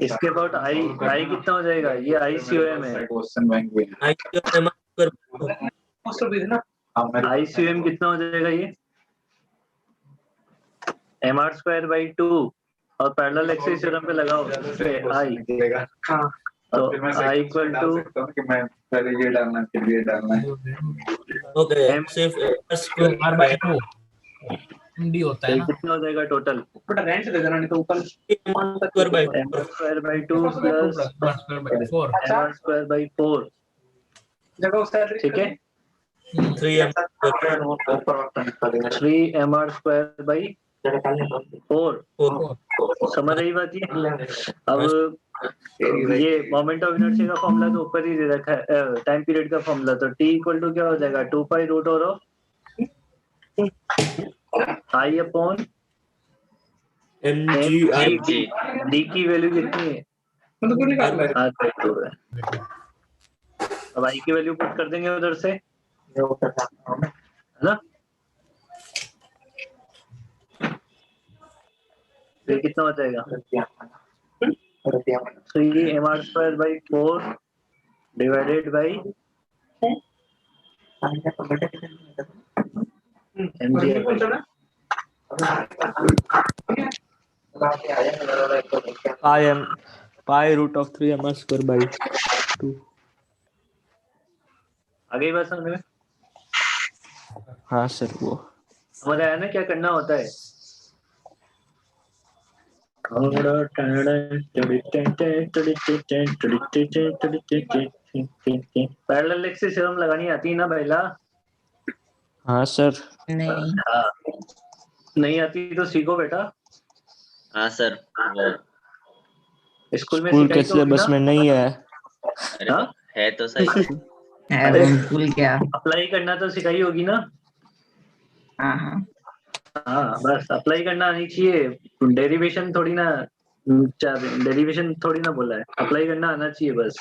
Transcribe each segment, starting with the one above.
इसके about I आई कितना हो जाएगा? ये ICOM है। क्वेश्चन बैंक भी IQM ICOM कितना हो जाएगा? ये mr²/2 और पैरेलल एक्सिस थ्योरम पे लगाओ आई। तो I इक्वल टू कि मैं पहले ये डालना फिर ये डालना है। ओके M सिर्फ r/2 MD होता है ना। कितना हो जाएगा टोटल? रेंट दे देना नहीं तो ऊपर mr²/2 प्लस r/4 mr²/4 जगह उसका ठीक है। 3m 3mr²/4 समझ रही बात ये? अब ये मोमेंट ऑफ इनर्शिया का फॉर्मूला तो ऊपर ही दे रखा है, टाइम पीरियड का फॉर्मूला। तो T इक्वल टू क्या हो जाएगा? 2π√r I upon mg D की वैल्यू कितनी है? मतलब कुछ निकाल ले। है। अब I की वैल्यू पुट कर देंगे उधर से, है ना? ये कितना हो जाएगा? 3mr²/4 divided by mg। pi√3mr²/2 आगे बात समझ में? हाँ सर वो समझ आया ना क्या करना होता है? पैरेलल एक्सिस थ्योरम लगानी आती है ना पहला? हाँ सर नहीं हाँ, नहीं आती तो सीखो बेटा। हाँ सर वो स्कूल में स्कूल सिखाई के तो होगी सिलेबस ना? में नहीं है। अरे हाँ? है तो सही। अरे भूल गया। अप्लाई करना तो सिखाई होगी ना? हाँ हाँ हाँ बस अप्लाई करना आनी चाहिए। डेरिवेशन थोड़ी ना, डेरिवेशन थोड़ी ना बोला है, अप्लाई करना आना चाहिए बस।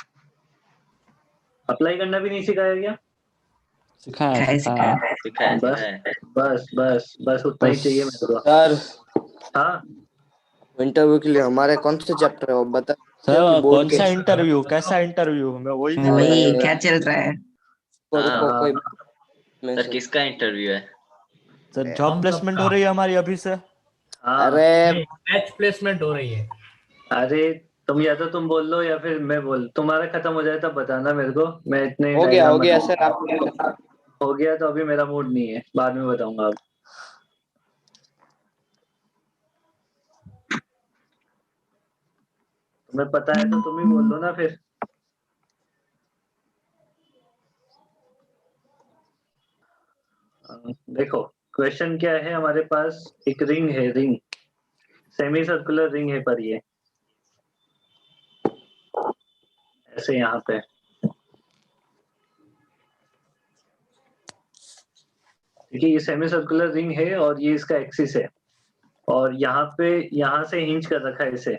अप्लाई करना भी नहीं सिखाया गया? सिखाया खाए सिखाया सिखाया। सिखाया बस सिखाया। बस बस बस उतना ही चाहिए मेरे को। सर हाँ इंटरव्यू के लिए हमारे कौन से चैप्टर है वो बता सर कि बोर्ड कौन सा इंटरव्यू कैसा इंटरव्यू मैं वही नहीं वही पता। क्या चल रहा है? कोई सर किसका इंटरव्यू है? सर जॉब प्लेसमेंट हो रही है हमारी अभी से। हाँ। अरे बैच प्लेसमेंट हो रही है। अरे तुम या तो तुम बोल लो या फिर मैं बोल, तुम्हारा खत्म हो जाए तब बताना मेरे को। मैं इतने हो diagram गया बता- सर आप हो गया तो अभी मेरा मूड नहीं है, बाद में बताऊंगा। अब तुम्हें पता है तो तुम ही बोल दो ना फिर। देखो क्वेश्चन क्या है हमारे पास। एक रिंग है, रिंग सेमी सर्कुलर रिंग है, पर ये ऐसे यहाँ पे ठीक है। ये सेमी सर्कुलर रिंग है और ये इसका एक्सिस है, और यहाँ पे यहाँ से हिंज कर रखा है इसे।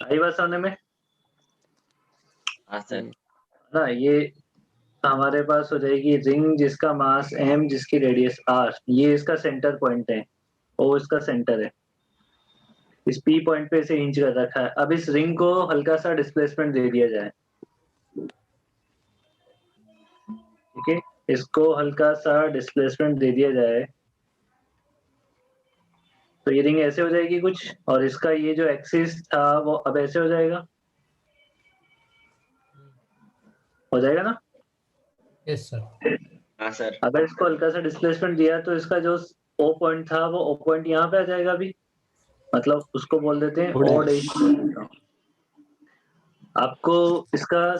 आई बात सामने में? हाँ सर। ना ये हमारे पास हो जाएगी रिंग जिसका मास m, जिसकी रेडियस r। ये इसका सेंटर पॉइंट है, O इसका सेंटर है। इस P पॉइंट पे इसे हिंज कर रखा है। अब इस रिंग को हल्का सा डिस्प्लेसमेंट दे दिया जाए, ठीक है। इसको हल्का सा डिस्प्लेसमेंट दे दिया जाए तो ये रिंग ऐसे हो जाएगी कुछ, और इसका ये जो एक्सिस था वो अब ऐसे हो जाएगा। हो जाएगा ना? Yes sir. हाँ सर। अगर इसको हल्का सा डिस्प्लेसमेंट दिया तो इसका जो O पॉइंट था वो O पॉइंट यहाँ पे आ जाएगा अभी। मतलब उसको बोल देते हैं O डैश। आपको इसका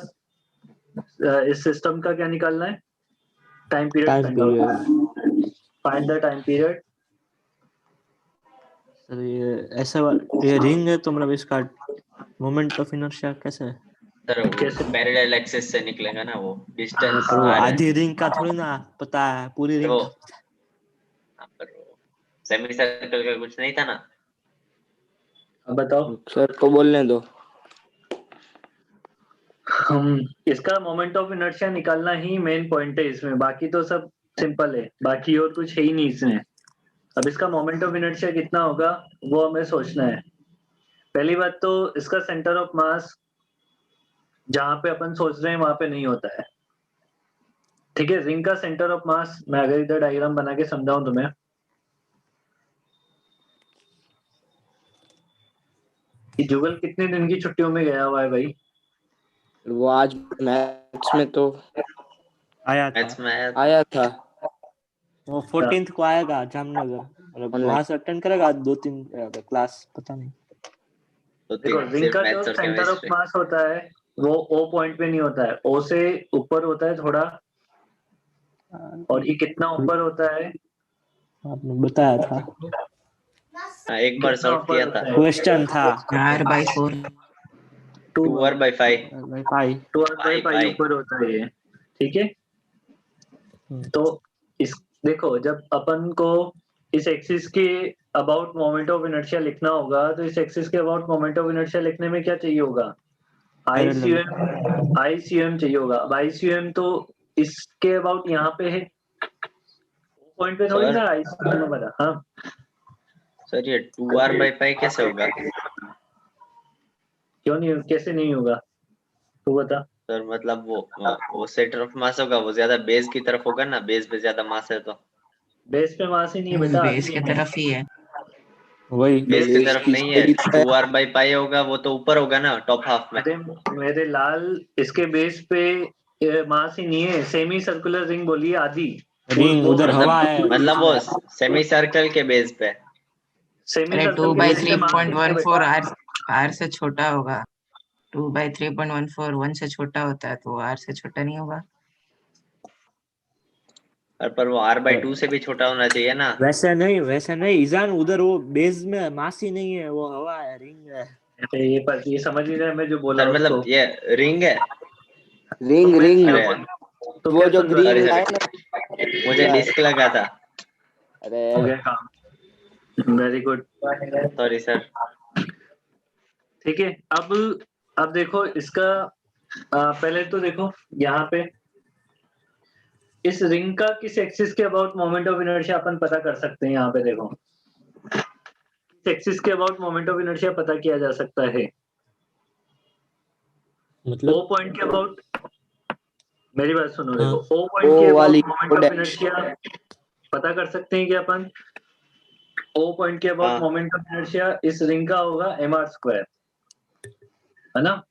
इस सिस्टम का क्या निकालना है? Time period. Find the time period. Sir ये रिंग है तो मतलब इसका मोमेंट ऑफ इनर्शिया कैसे है? सर कैसे? पैरेलल एक्सिस से निकलेगा ना वो डिस्टेंस। पर वो आधी रिंग का थोड़ी ना पता है, पूरी रिंग वो सेमी सर्कल का कुछ नहीं था ना? अब बताओ। सर को बोलने दो। इसका मोमेंट ऑफ इनर्शिया निकालना ही मेन पॉइंट है इसमें, बाकी तो सब सिंपल है, बाकी और कुछ है ही नहीं इसमें। अब इसका मोमेंट ऑफ इनर्शिया कितना होगा वो हमें सोचना है। पहली बात तो इसका सेंटर ऑफ मास जहां पे अपन सोच रहे हैं वहां पे नहीं होता है, ठीक है। रिंग का सेंटर ऑफ मास, मैं अगर इधर डायग्राम बना के समझाऊं तुम्हें, कि जुगल कितने दिन की छुट्टियों में गया हुआ है भाई? वो आज मैथ्स में तो आया मैथ्स था, में आया आया था। वो 14th को आएगा जामनगर, मतलब Online. वहां से अटेंड करेगा 2-3 क्लास, पता नहीं। तो देखो रिंग सिर्फ का जो मैथ्स और सेंटर ऑफ केमिस्ट्री। मास होता है वो ओ पॉइंट पे नहीं होता है, ओ से ऊपर होता है थोड़ा। और ये कितना ऊपर होता है? आपने बताया था, हाँ, एक बार कितना सॉल्व ऊपर किया होता था। है? क्वेश्चन था 4/4 2r/5 भाई पाई। 2r/π ऊपर होता है ये, ठीक है। तो इस देखो, जब अपन को इस एक्सिस के अबाउट मोमेंट ऑफ इनर्शिया लिखना होगा, तो इस एक्सिस के अबाउट मोमेंट ऑफ इनर्शिया लिखने में क्या चाहिए होगा? आईसीएम चाहिए होगा। अब आईसीएम तो इसके अबाउट यहाँ पे है, पॉइंट पे थोड़ी सर, ना आईसीएम में बना। हाँ सर ये 2r/5 कैसे होगा? क्यों नहीं, कैसे नहीं होगा तू बता। सर मतलब वो सेंटर ऑफ मास होगा, वो ज्यादा बेस की तरफ होगा ना, बेस पे ज्यादा मास है तो। बेस पे मास ही नहीं बेटा, बेस की तरफ ही है। वही बेस की बेस तरफ की नहीं है, साइड पे 2r/π होगा, वो तो ऊपर होगा ना, टॉप हाफ में। अरे मेरे लाल, इसके बेस पे मास ही नहीं है। सेमी सर्कुलर रिंग बोलिए आधी, रिंग उधर हवा है मतलब वो सेमी सर्कल के बेस पे। सेमी अरे सर्कल के बेस पे मास नहीं है 2/3.14 बेटा। आर से छोटा होगा। 2/3.14 1 से छोटा होता है, तो आर से छोटा नहीं होगा। पर वो r/2 से भी छोटा होना चाहिए ना। वैसे नहीं ईजान, उधर वो बेस में मास ही नहीं है, वो हवा है, रिंग है। अरे ये समझ नहीं रहा है मैं जो बोला सर उसको। मतलब ये रिंग है। रिंग रिंग अरे तो वो क्या जो सुन रहा ग्रीन अरे है? लाइन मुझे डिस्क लगा था, अरे हो गया काम, वेरी गुड। Sorry sir. ठीक है, अब देखो इसका पहले तो देखो यहाँ पे इस रिंग का किस एक्सिस के अबाउट मोमेंट ऑफ इनर्शिया अपन पता कर सकते हैं। यहाँ पे देखो, किस एक्सिस के अबाउट मोमेंट ऑफ इनर्शिया पता किया जा सकता है। मतलब ओ पॉइंट के अबाउट, मेरी बात सुनो, हाँ। देखो ओ पॉइंट के ओ वाली अबाउट मोमेंट ऑफ इनर्शिया पता कर सकते हैं क्या अपन? ओ पॉइंट के अबाउट हाँ। मोमेंट ऑफ इनर्शिया इस रिंग का होगा mr², है ना।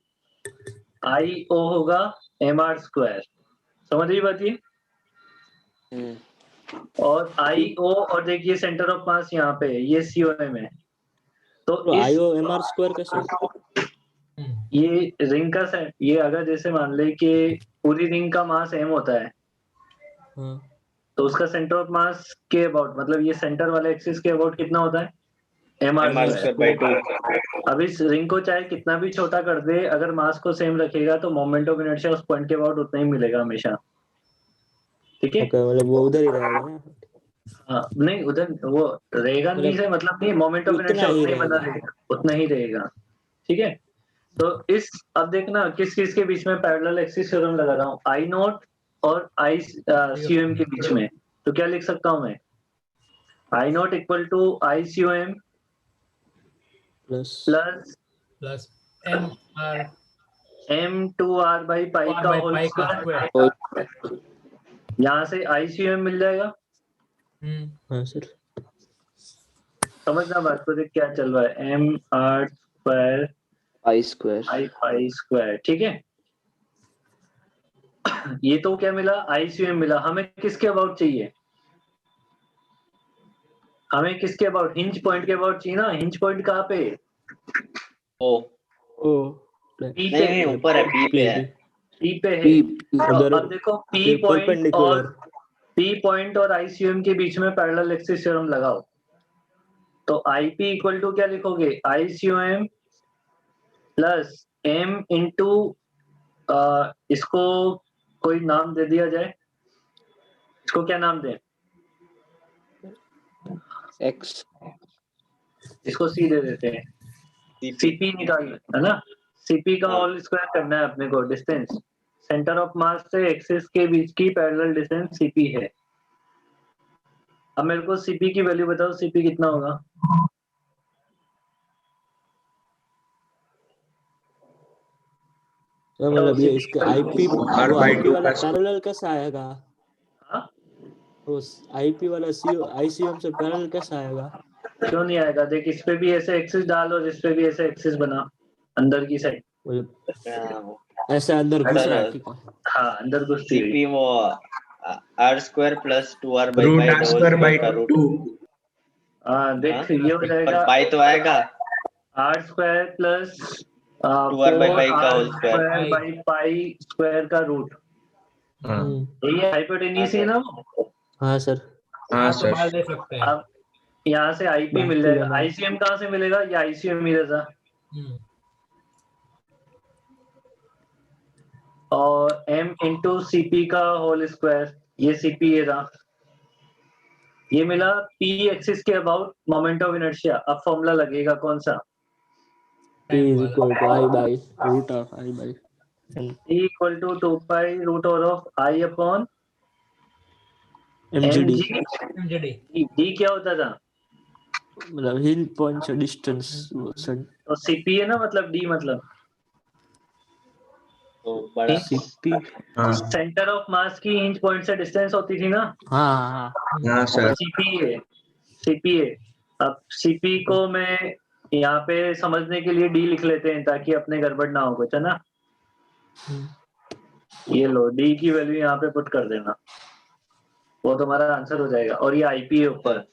आई ओ होगा mr², समझ रही बात ये। और आई ओ, और देखिए सेंटर ऑफ मास यहाँ पे है, ये COM है। तो इस IO/mr² कैसे? ये रिंग का ये अगर जैसे मान ले कि पूरी रिंग का मास m होता है, हाँ। तो उसका सेंटर ऑफ मास के अबाउट, मतलब ये सेंटर वाले एक्सिस के अबाउट कितना होता है? mr²/2। अब इस रिंग को चाहे कितना भी छोटा कर दे, अगर मास को सेम रखेगा तो मोमेंट ऑफ इनर्शिया उस पॉइंट के अबाउट उतना ही मिलेगा हमेशा, ठीक है। ओके, मतलब वो उधर ही रहेगा ना, हाँ नहीं, उधर वो रहेगा नहीं से मतलब नहीं, मोमेंट ऑफ उतना इनर्शिया ही उतना ही बना रहेगा। रहेगा, उतना ही रहेगा, ठीक है। तो इस, अब देखना किस चीज के बीच में पैरेलल एक्सिस थ्योरम लगा रहा हूँ, आई नॉट और आई COM के बीच में। तो क्या लिख सकता हूँ मैं? I not equal to I COM plus plus mr m2r/π का होल का स्क्वायर। स्क्वायर। यहाँ से आई COM मिल जाएगा। हाँ सर। समझना बात को, देख क्या चल रहा है, mr² I² ठीक है। ये तो क्या मिला, ICM मिला। हमें किसके अबाउट चाहिए? हमें किसके अबाउट? हिंज पॉइंट के अबाउट चाहिए ना। हिंज पॉइंट कहाँ पे? ओ P नहीं नहीं, पे, ऊपर है, पी पे है। P पे है। तो उधर अब देखो P पॉइंट और ICM के बीच में पैरेलल एक्सिस थ्योरम लगाओ। तो IP इक्वल टू क्या लिखोगे? ICOM प्लस M इंटू, इसको कोई नाम दे दिया जाए, इसको क्या नाम दें? एक्स इसको C दे देते हैं। CP निकाल, है ना। CP का होल स्क्वायर करना है अपने को। डिस्टेंस सेंटर ऑफ मास से एक्सिस के बीच की पैरेलल डिस्टेंस CP है। अब मेरे को CP की वैल्यू बताओ, CP कितना होगा? तो मतलब ये इसका आईपी R वो by आईपी 2 वाला का पैरेलल कैसा आएगा? हाँ? उस आईपी वाला आईसीएम से पैरेलल कैसा आएगा? क्यों नहीं आएगा? देख, इस पे भी ऐसे एक्सिस डाल और इस पे भी ऐसे एक्सिस बना अंदर की साइड। मतलब ऐसे अंदर घुस रहा है, ठीक है। हाँ, अंदर घुसती हुई। सीपी वो r square plus 2r by root pi R the whole square by square का रूट। 2. हाँ, देख हाँ? ये हो जाएगा पर पाई तो आएगा r square plus 2r by pi का whole square. Square by pi square का रूट। यही हाइपोटेन्यूस है ना वो? हाँ सर। हाँ तो सर. बाहर दे सकते हैं। अब यहाँ से आईपी मिल बाकी जाएगा। लेना। आईसीएम कहाँ से मिलेगा? ये आईसीएम ही रहता। हम्म, और m इंटू सीपी का होल स्क्वायर, ये सीपी है रहा। ये मिला p एक्सिस के अबाउट मोमेंट ऑफ इनर्शिया। अब फॉर्मूला लगेगा कौन सा? P is equal to I by root of I by N. p equal to 2 pi root over of i upon MGD MGD। d क्या होता था? मतलब हिल पॉइंट से डिस्टेंस सर। तो सीपी है ना, मतलब d मतलब तो बड़ा सीपी। हाँ सेंटर ऑफ मास की इंच पॉइंट से डिस्टेंस होती थी ना, हाँ हाँ हाँ सर. सीपी है। सीपी है। अब सीपी को मैं यहाँ पे समझने के लिए डी लिख लेते हैं ताकि अपने गड़बड़ ना हो कुछ, है ना। ये लो, डी की वैल्यू यहाँ पे पुट कर देना, वो तुम्हारा आंसर हो जाएगा। और ये आईपी है ऊपर,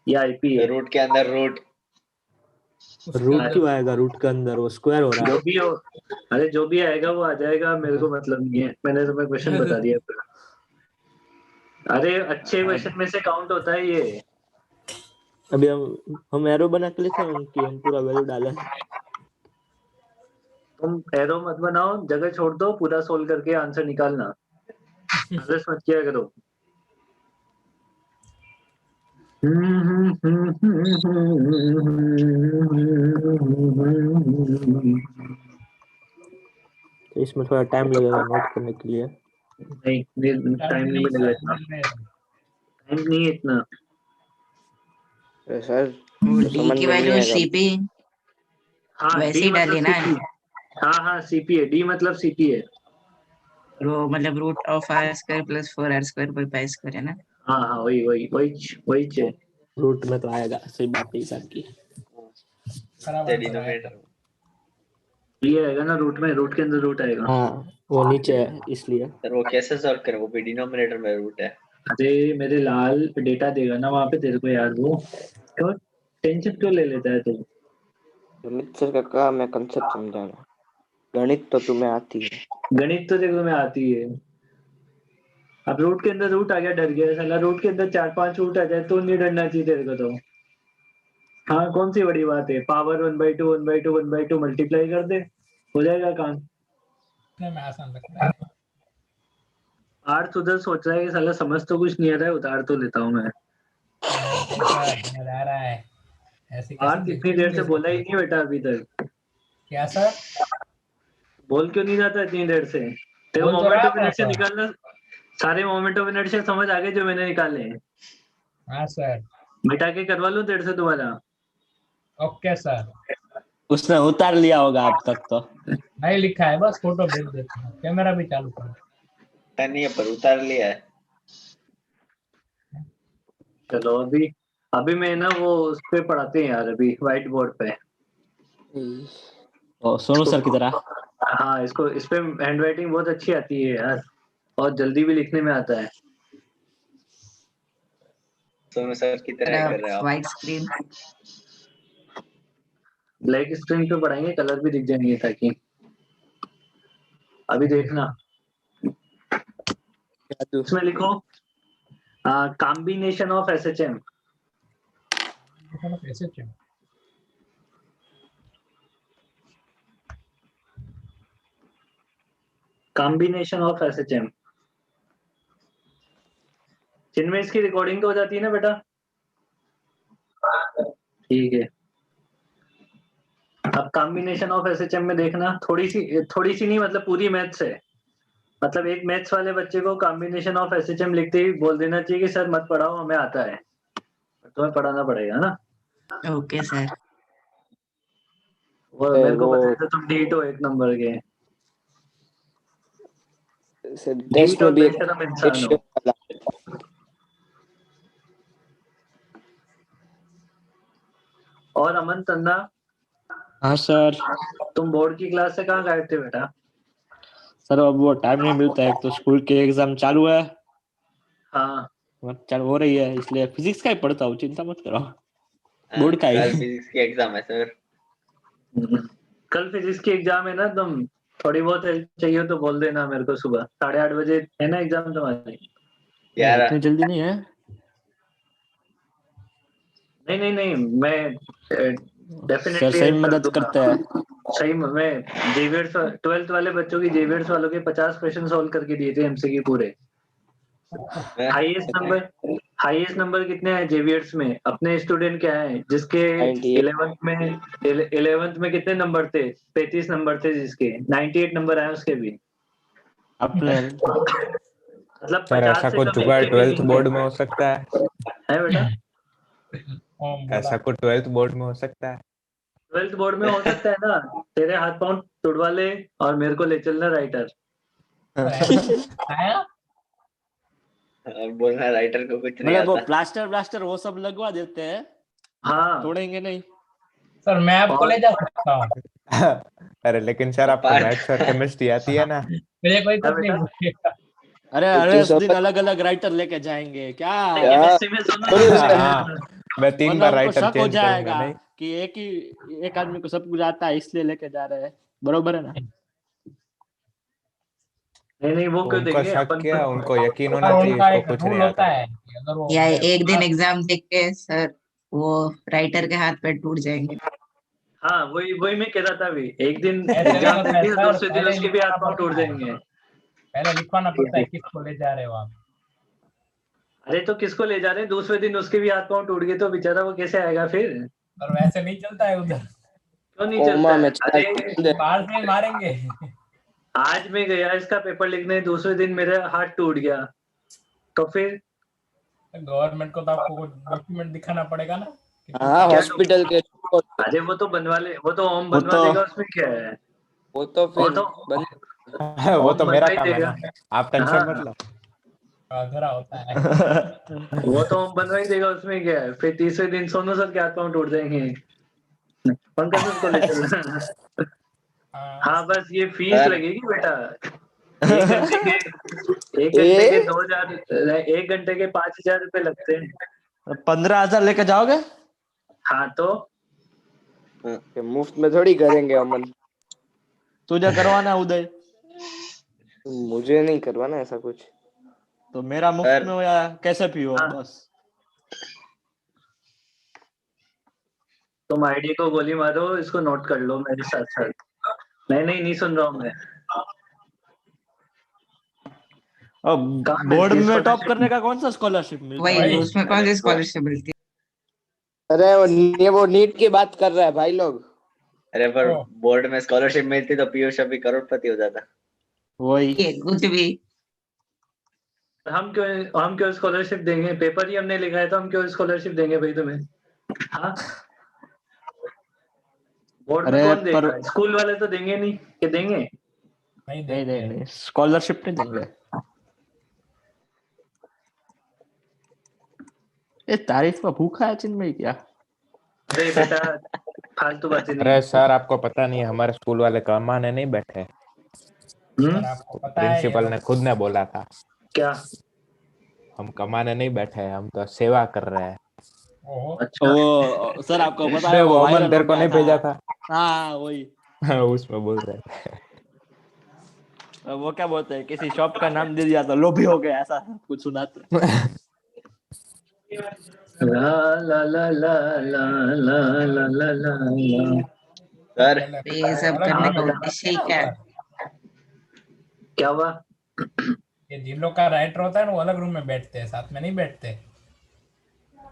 ये आईपी है। रूट के अंदर रूट। रूट क्यों आएगा? रूट के अंदर वो स्क्वायर हो रहा जो है। भी हो, अरे जो भी आएगा वो आ जाएगा, मेरे को मतलब नहीं है, मैंने तुम्हें क्वेश्चन बता दिया। अरे अच्छे क्वेश्चन में से काउंट होता है ये। अभी हम एरो बना के लिखे उनकी, हम पूरा वैल्यू डालें। तुम एरो मत बनाओ, जगह छोड़ दो, पूरा सोल्व करके आंसर निकालना। आलस मत किया करो। तो इसमें थोड़ा टाइम लगेगा नोट करने के लिए। नहीं, टाइम नहीं मिलेगा इतना, टाइम नहीं है इतना। सर वो तो डी समझ की में नहीं वैल्यू आएगा. सीपी हाँ, वैसे डी ही मतलब डाली ना। सीपी। हाँ हाँ, सीपी है, डी मतलब सीपी है। वो मतलब root of r square plus 4r square by pi square है ना। हाँ हाँ, वही वही वही वही है। रूट में तो आएगा, सही बात है सर की। डिनोमिनेटर ये आएगा ना रूट में, रूट के अंदर रूट आएगा। हाँ वो नीचे है इसलिए। सर वो कैसे सॉल्व करें? वो भी डिनोमिनेटर में रूट है। अरे मेरे लाल, डेटा देगा ना वहाँ पे तेरे को यार, वो क्यों टेंशन क्यों ले लेता है तू? अमित सर का काम है कंसेप्ट समझाना. गणित तो तुम्हें आती है. गणित तो देखो तुम्हें आती है। अब रूट के अंदर रूट आ गया, डर गया साला। रूट के अंदर 4-5 रूट आ जाए तो नहीं डरना चाहिए तेरे को तो। हाँ, कौन सी बड़ी बात है? पावर 1/2 1/2 1/2 मल्टीप्लाई कर दे, हो जाएगा काम। में आसान लगता है। आर्थ उधर सोच रहा है कि साला समझ तो कुछ नहीं आ रहा है, उतार तो लेता हूँ मैं। मजा आ रहा है ऐसे कैसे आर्थ इतनी देर से बोला ही नहीं बेटा अभी तक। क्या सर? बोल क्यों नहीं जाता इतनी देर से? तेरे बोल तो मोमेंट रहा ऑफ था इनर्शिया सर। निकालना, सारे मोमेंट ऑफ इनर्शिया समझ आ गए जो मैंने निकाले हैं। हाँ सर। मिटा के करवा लूं तेरे से दोबारा? Okay sir. उसने उतार लिया होगा अब तक तो। नहीं लिखा है, बस फोटो भेज देता हूँ। कैमरा भी चालू कर। पता नहीं है पर उतार लिया है। चलो अभी अभी मैं ना वो उस पे पढ़ाते हैं यार, अभी व्हाइट बोर्ड पे। और सोनू सर की तरह। हाँ, इसको इस पे हैंड राइटिंग बहुत अच्छी आती है यार, और जल्दी भी लिखने में आता है। सोनू सर की तरह कर रहे हो आप। व्हाइट स्क्रीन ब्लैक स्क्रीन पे पढ़ाएंगे, कलर भी दिख जाएंगे ताकि। अभी देखना, इसमें लिखो कॉम्बिनेशन ऑफ एसएचएम। कैसे चाहिए? Combination of SHM. जिनमें इसकी रिकॉर्डिंग तो हो जाती है ना बेटा? ठीक है। अब कॉम्बिनेशन ऑफ एसएचएम में देखना, थोड़ी सी नहीं, मतलब पूरी मैथ्स है। मतलब एक मैथ्स वाले बच्चे को कॉम्बिनेशन ऑफ एसएचएम लिखते ही बोल देना चाहिए कि सर मत पढ़ाओ, हमें आता है। तुम्हें पढ़ाना पड़ेगा ना। Okay sir. वो मेरे को पता है तो तुम ढीठ हो 1 नंबर के। जैसे टेस्ट में भी एक बेशरम इंसान ratio हो। वाला। और अमन तन्ना, हाँ सर। तुम बोर्ड की क्लास से कहाँ गायब थे बेटा? सर अब वो टाइम नहीं मिलता है, एक तो स्कूल के एग्जाम चालू है, हाँ चालू हो रही है, इसलिए फिजिक्स का ही पढ़ता हूँ, चिंता मत करो। बोर्ड का ही। कल फिजिक्स की एग्जाम है सर। कल फिजिक्स की एग्जाम है ना, तुम थोड़ी बहुत हेल्प चाहिए तो बोल देना मेरे को। सुबह 8:30 बजे है ना एग्जाम तुम्हारी? यार इतनी जल्दी नहीं है। नहीं नहीं नहीं, मैं सर डेफिनेटली सही मदद करते हैं। सही में। मैं जेवियर्स 12th वाले बच्चों की जेवियर्स वालों के 50 क्वेश्चन सॉल्व करके दिए थे एमसीक्यू पूरे। हाईएस्ट नंबर कितने हैं जेवियर्स में? अपने स्टूडेंट क्या है जिसके 98 11th में कितने नंबर थे? 35 नंबर थे जिसके 98 नंबर आए उसके भी। अपने मतलब सर 50 ऐसा से कुछ कम जुगाड़ एक के भी 12th नहीं बोर्ड में हो सकता है? है बेटा। ऐसा कुछ 12th बोर्ड में हो सकता है? 12th बोर्ड में हो सकता है ना। तेरे हाथ पांव तुड़वा ले और मेरे को ले चलना राइटर। और बोलना राइटर को कुछ नहीं मतलब वो आता। प्लास्टर वो सब लगवा देते हैं, हाँ तोड़ेंगे नहीं। सर मैं आपको ले जा सकता हूँ, अरे लेकिन सर आपको पार्थ। मैथ्स और केमिस्ट्री आती है ना? मुझे कोई कुछ नहीं बेटा। पूछेगा। अरे उस तू दिन समझ अलग अलग राइटर लेके जाएंगे क्या? केमिस्ट्री में सुनो हाँ, मैं 3 वरना बार उनको राइटर शक हो चेंज करूंगा जाएगा नहीं? कि एक आदमी को सब कुछ आता है इसलिए लेके जा रहे हैं, बरोबर है ना? नहीं नहीं, वो क्यों उनको देंगे शक अपन क्या, उनको यकीन होना और चाहिए उनका इसको एक कुछ रूल नहीं होता आता। है कि अगर वो या एक दिन एग्जाम देख के सर वो राइटर के हाथ पैर टूट जाएंगे। हाँ वही वही मैं कह रहा था अभी। एक दिन ऐसे नहीं एग्जाम होता है देंगे सर, दूसरे दिन पहले उसके भी हाथ लिखवाना पांव टूट पड़ता है, जाएंगे। पहले लिखवाना पड़ता है किसको ले जा रहे हो आप। अरे तो किसको ले जा रहे हैं? दूसरे दिन उसके भी हाथ पांव टूट गए तो बेचारा वो कैसे आएगा फिर? और वैसे नहीं चलता है उधर, क्यों नहीं कोमा चलता में है? चला अरे बाहर से ही मारेंगे। आज मैं गया इसका पेपर लिखने, दूसरे दिन मेरा हाथ टूट गया तो फिर? गवर्नमेंट को तो आपको कुछ डॉक्यूमेंट दिखाना पड़ेगा ना। हाँ क्या हॉस्पिटल के अरे वो तो बनवा ले, वो तो ओम वो बनवा तो देगा, उसमें क्या है? वो तो वो फिर तो बंद वो तो ओम मेरा बनवा ही काम है देगा। ना, आप टेंशन हाँ मत लो। अधूरा होता है। वो तो ओम बनवा ही देगा, उसमें क्या है? फिर तीसरे दिन सोनू सर के हाथ पांव टूट जाएंगे। पंकज सर को ले चलना। हाँ बस ये फीस सर। लगेगी बेटा। एक घंटे के 2000, 1 घंटे के 5000 रुपए लगते हैं। 15,000 लेके जाओगे? हाँ तो के मुफ्त में थोड़ी करेंगे अमन। तुझे करवाना है उदय? मुझे नहीं करवाना ऐसा कुछ। तो मेरा मुफ्त सर। में हो या कैसे भी हो, हाँ। बस। तुम आईडी को गोली मारो, इसको नोट कर लो मेरे साथ साथ। नहीं सुन रहा हूँ मैं। अब कहाँ बोर्ड मिलती है में टॉप scholarship? करने का कौन सा स्कॉलरशिप मिलता वही है? उसमें कौन सी स्कॉलरशिप मिलती है? अरे वो नीट की बात कर रहा है भाई लोग। अरे पर बोर्ड में स्कॉलरशिप मिलती तो पीयूष अभी करोड़पति हो जाता। वही ये कुछ भी हम क्यों स्कॉलरशिप देंगे? पेपर ही हमने लिखा है तो हम क्यों स्कॉलरशिप देंगे भाई तुम्हें? हाँ बोर्ड में अरे कौन पर देगा? स्कूल वाले तो देंगे नहीं कि देंगे? नहीं नहीं स्कॉलरशिप नहीं देंगे। ये तारीफ का भूखा है चिन्मय क्या? अरे बेटा फालतू बातें नहीं। अरे सर आपको पता नहीं है, हमारे स्कूल वाले कमाने नहीं बैठे। सर आपको पता है ये प्रिंसिपल लोग ने खुद ने बोला था क्या? हम कमाने नहीं बैठे हैं, हम तो सेवा कर रहे हैं। ओहो, अच्छा वो सर आपको पता है वो वो अमन वायरल तेरे हो को गया नहीं भेजा था? हाँ वही। उसमें बोल रहे थे। वो क्या बोलते हैं, किसी शॉप का नाम दे दिया तो लोभी हो गया, ऐसा कुछ सुनाते हैं। ला ला ला ला ला ला ला ला ला ला। सर तो ये सब करने का उद्देश्य ही क्या है? क्या हुआ? ये जिन लोग का राइटर होता है ना वो अलग रूम में बैठते हैं, साथ में नहीं बैठते।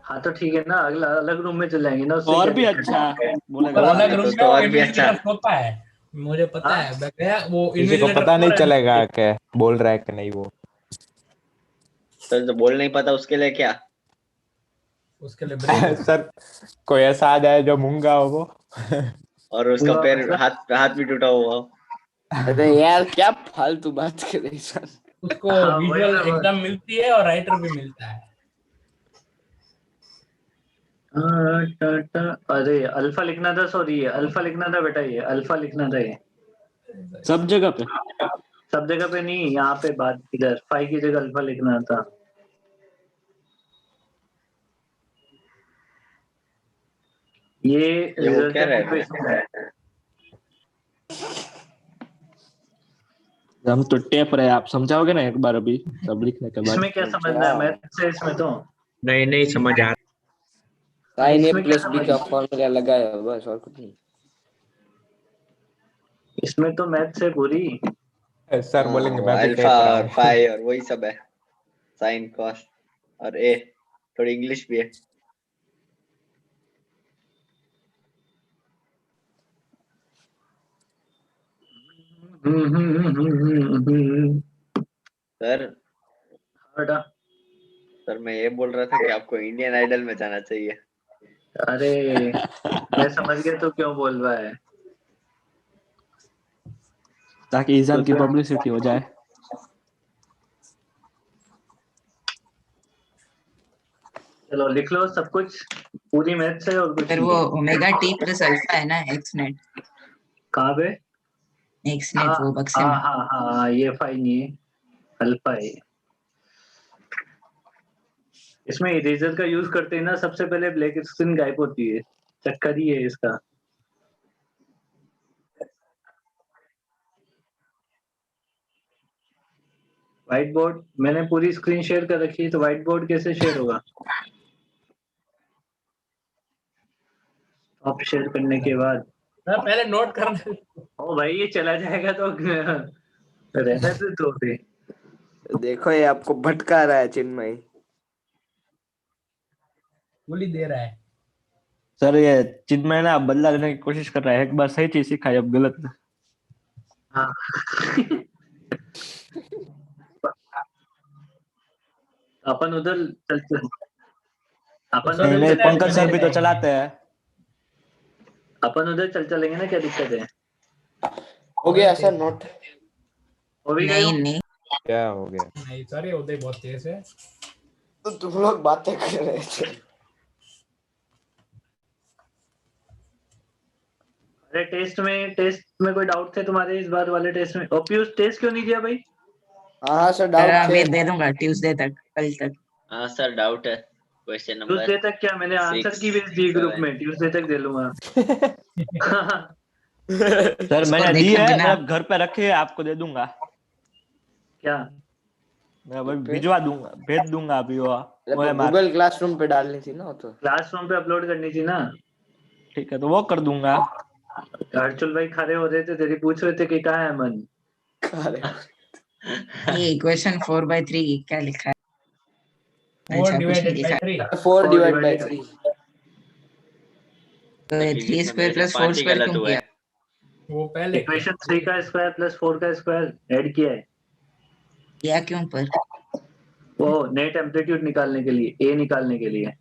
हाँ तो ठीक है ना, अगला अलग रूम में चल जाएंगे ना, उससे और क्या भी दिक्कत अच्छा है? बोलेगा। और अलग तो रूम में वो और भी अच्छा। इन्विजिलेटर सोता है, मुझे पता हाँ? है। मैं गया वो किसी को इन्विजिलेटर पता नहीं सो रहा है। चलेगा कि बोल रहा है कि नहीं वो। सर जो बोल नहीं पता उसके लिए क्या? उसके लिए ब्रेक सर कोई ऐसा आ जाए जो मूंगा हो वो। और उसका हुआ पैर मतलब? हाथ भी टूटा हुआ हो। अरे यार क्या फालतू बात कर रहे हैं सर। उसको हाँ, वही विजुअल तो। एग्जाम मिलती है और राइटर भी मिलता है। अरे अल्फा लिखना था, सॉरी ये अल्फा लिखना था बेटा, ये अल्फा लिखना था ये। सब जगह पे। सब जगह पे नहीं, यहाँ पे बात इधर फाइव की जगह अल्फा लिखना था। ये वो क्या रहा है? रिजल्ट है। हम तो टेप रहे, आप समझाओगे ना एक बार अभी सब लिखने के बाद। इसमें क्या समझना है, मैथ से इसमें तो नहीं समझ आ साइन ए इसमें क्या प्लस बी का समझ, फॉर्मूला लगाया बस, और कुछ नहीं। इसमें तो मैथ से पूरी। सर बोलेंगे मैं भी अल्फा टेप रहा और हूँ। पाई और वही सब है, साइन कॉस और ए, थोड़ी इंग्लिश भी है। सर बेटा सर मैं ये बोल रहा था कि आपको इंडियन आइडल में जाना चाहिए। अरे मैं समझ गया तो क्यों बोल रहा है, ताकि एग्जाम की पब्लिसिटी हो जाए। चलो लिख लो सब कुछ, पूरी मैथ से और कुछ फिर नहीं। वो ओमेगा टी प्लस अल्फा है ना, एक्स नेट। कहाँ पे? एक्स नेट हाँ वो बक्से हाँ में। हाँ हाँ, ये फाई नहीं है, अल्फा है। इसमें इरेजर का यूज करते हैं ना, सबसे पहले ब्लैक स्क्रीन गायब होती है, चक्कर ही है इसका। व्हाइट बोर्ड मैंने पूरी स्क्रीन शेयर कर रखी है, तो व्हाइट बोर्ड कैसे शेयर होगा? आप शेयर करने के बाद सर पहले नोट करना। ओ भाई ये चला जाएगा तो रहने दे तो भी। देखो ये आपको भटका रहा है चिन्मय। गोली दे रहा है। सर ये चिन्मय ना बदला लेने की कोशिश कर रहा है, एक बार सही चीज सिखाई अब गलत। हाँ अपन उधर चलते, अपन सर नहीं उधर नहीं, दूसरे पंकज बने सर भी तो रहेंगे। चलाते हैं। अपन उधर चल चलेंगे ना, क्या दिक्कत है? हो गया सर नोट। हो भी गए नहीं हो? नहीं, क्या हो गया? नहीं सर ये उदय बहुत तेज है। तो तुम लोग बातें कर रहे थे। अरे टेस्ट में कोई डाउट थे तुम्हारे इस बार वाले टेस्ट में? और पीयूष टेस्ट क्यों नहीं दिया भाई? हाँ सर सर डाउट अभी थे। दे दूंगा ट्यूसडे तक, कल तक। हाँ सर डाउट है, क्वेश्चन नंबर ट्यूसडे तक क्या, मैंने आंसर की भेज दी ग्रुप में, ट्यूसडे तक दे लूंगा। सर उसको मैंने दी देखे है, बिना मैं घर पे रखे है, आपको दे दूंगा। क्या? मैं वही भिजवा दूंगा, भेज दूंगा अभी वो OMR। गूगल क्लासरूम पे डालनी थी ना वो तो। क्लासरूम पे अपलोड करनी थी ना। ठीक है तो वो कर दूंगा। हर्षुल भाई खड़े हो रहे थे, तेरी पूछ रहे थे कि कहाँ है अमन। ये इक्वेशन 4/3 क्या लिखा है? 4 अच्छा कुछ नहीं डिवाइडेड लिखा बाय है। 3। 4 डिवाइड बाय 3। तो ये 3 स्क्वायर प्लस 4 स्क्वायर क्यों किया? वो पहले इक्वेशन 3 का स्क्वायर प्लस 4 का स्क्वायर ऐड किया है, किया क्यों पर? वो नेट एम्पलीट्यूड निकालने के लिए, ए निकालने के लिए।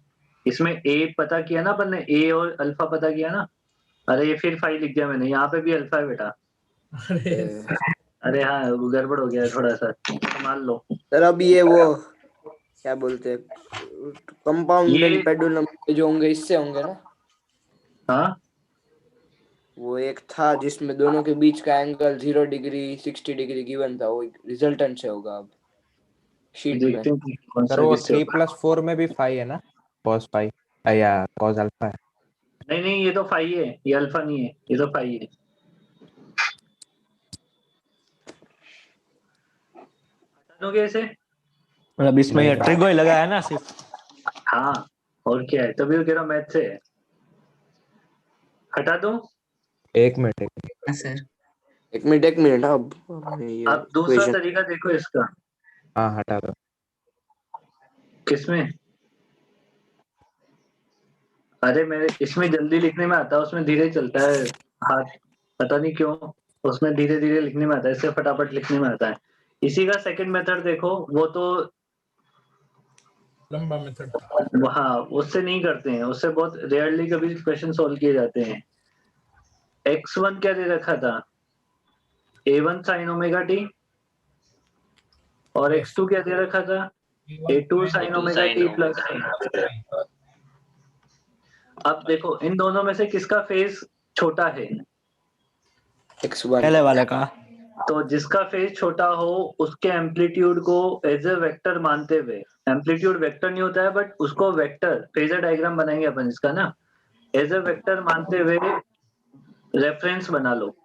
इसमें ए पता किया ना अपन ने, ए और अल्फा पता किया ना। अरे ये फिर फाइव लिख दिया मैंने, यहाँ पे भी अल्फा है बेटा। अरे अरे हाँ वो गड़बड़ हो गया थोड़ा सा, संभाल लो। सर अब ये वो क्या बोलते हैं कंपाउंड ये एंड पेडुलम जो होंगे इससे होंगे ना। हाँ वो एक था जिसमें दोनों के बीच का एंगल 0 डिग्री 60 डिग्री गिवन था, वो रिजल्टेंट से होगा अब शीट में। देखते हैं कि कौन सर सा वो किससे 3+4 में भी 5 है ना, cos 5 या cos अल्फा है। नहीं नहीं, ये तो फाइव है, ये अल्फा नहीं है, ये तो फाइव है। हटा दोगे इसे? मतलब इसमें ये ट्रिगो ही लगा है ना सिर्फ। हाँ और क्या है, तभी वो कह रहा मैथ से है। हटा दो। एक मिनट हाँ सर। एक मिनट अब ये अब दूसरा equation- तरीका देखो इसका। हाँ हटा दो। किसमें? अरे मेरे इसमें जल्दी लिखने में आता है, उसमें धीरे चलता है हाथ, पता नहीं क्यों। उसमें धीरे धीरे लिखने में आता है, इससे फटाफट लिखने में आता है। इसी का सेकंड मेथड देखो, वो तो लंबा मेथड था। हाँ उससे नहीं करते हैं, उससे बहुत रेयरली कभी क्वेश्चन सॉल्व किए जाते हैं। x1 क्या दे रखा था? a1 sin ओमेगा टी और x2 क्या दे रखा था, a2 sin omega t plus. अब देखो इन दोनों में से किसका फेज छोटा है, x1 पहले वाले का। तो जिसका फेज छोटा हो उसके एम्पलीट्यूड को एज ए वेक्टर मानते हुए, एम्पलीट्यूड वेक्टर नहीं होता है बट उसको वेक्टर फेजर डायग्राम बनाएंगे अपन इसका ना, एज ए वेक्टर मानते हुए रेफरेंस बना लो।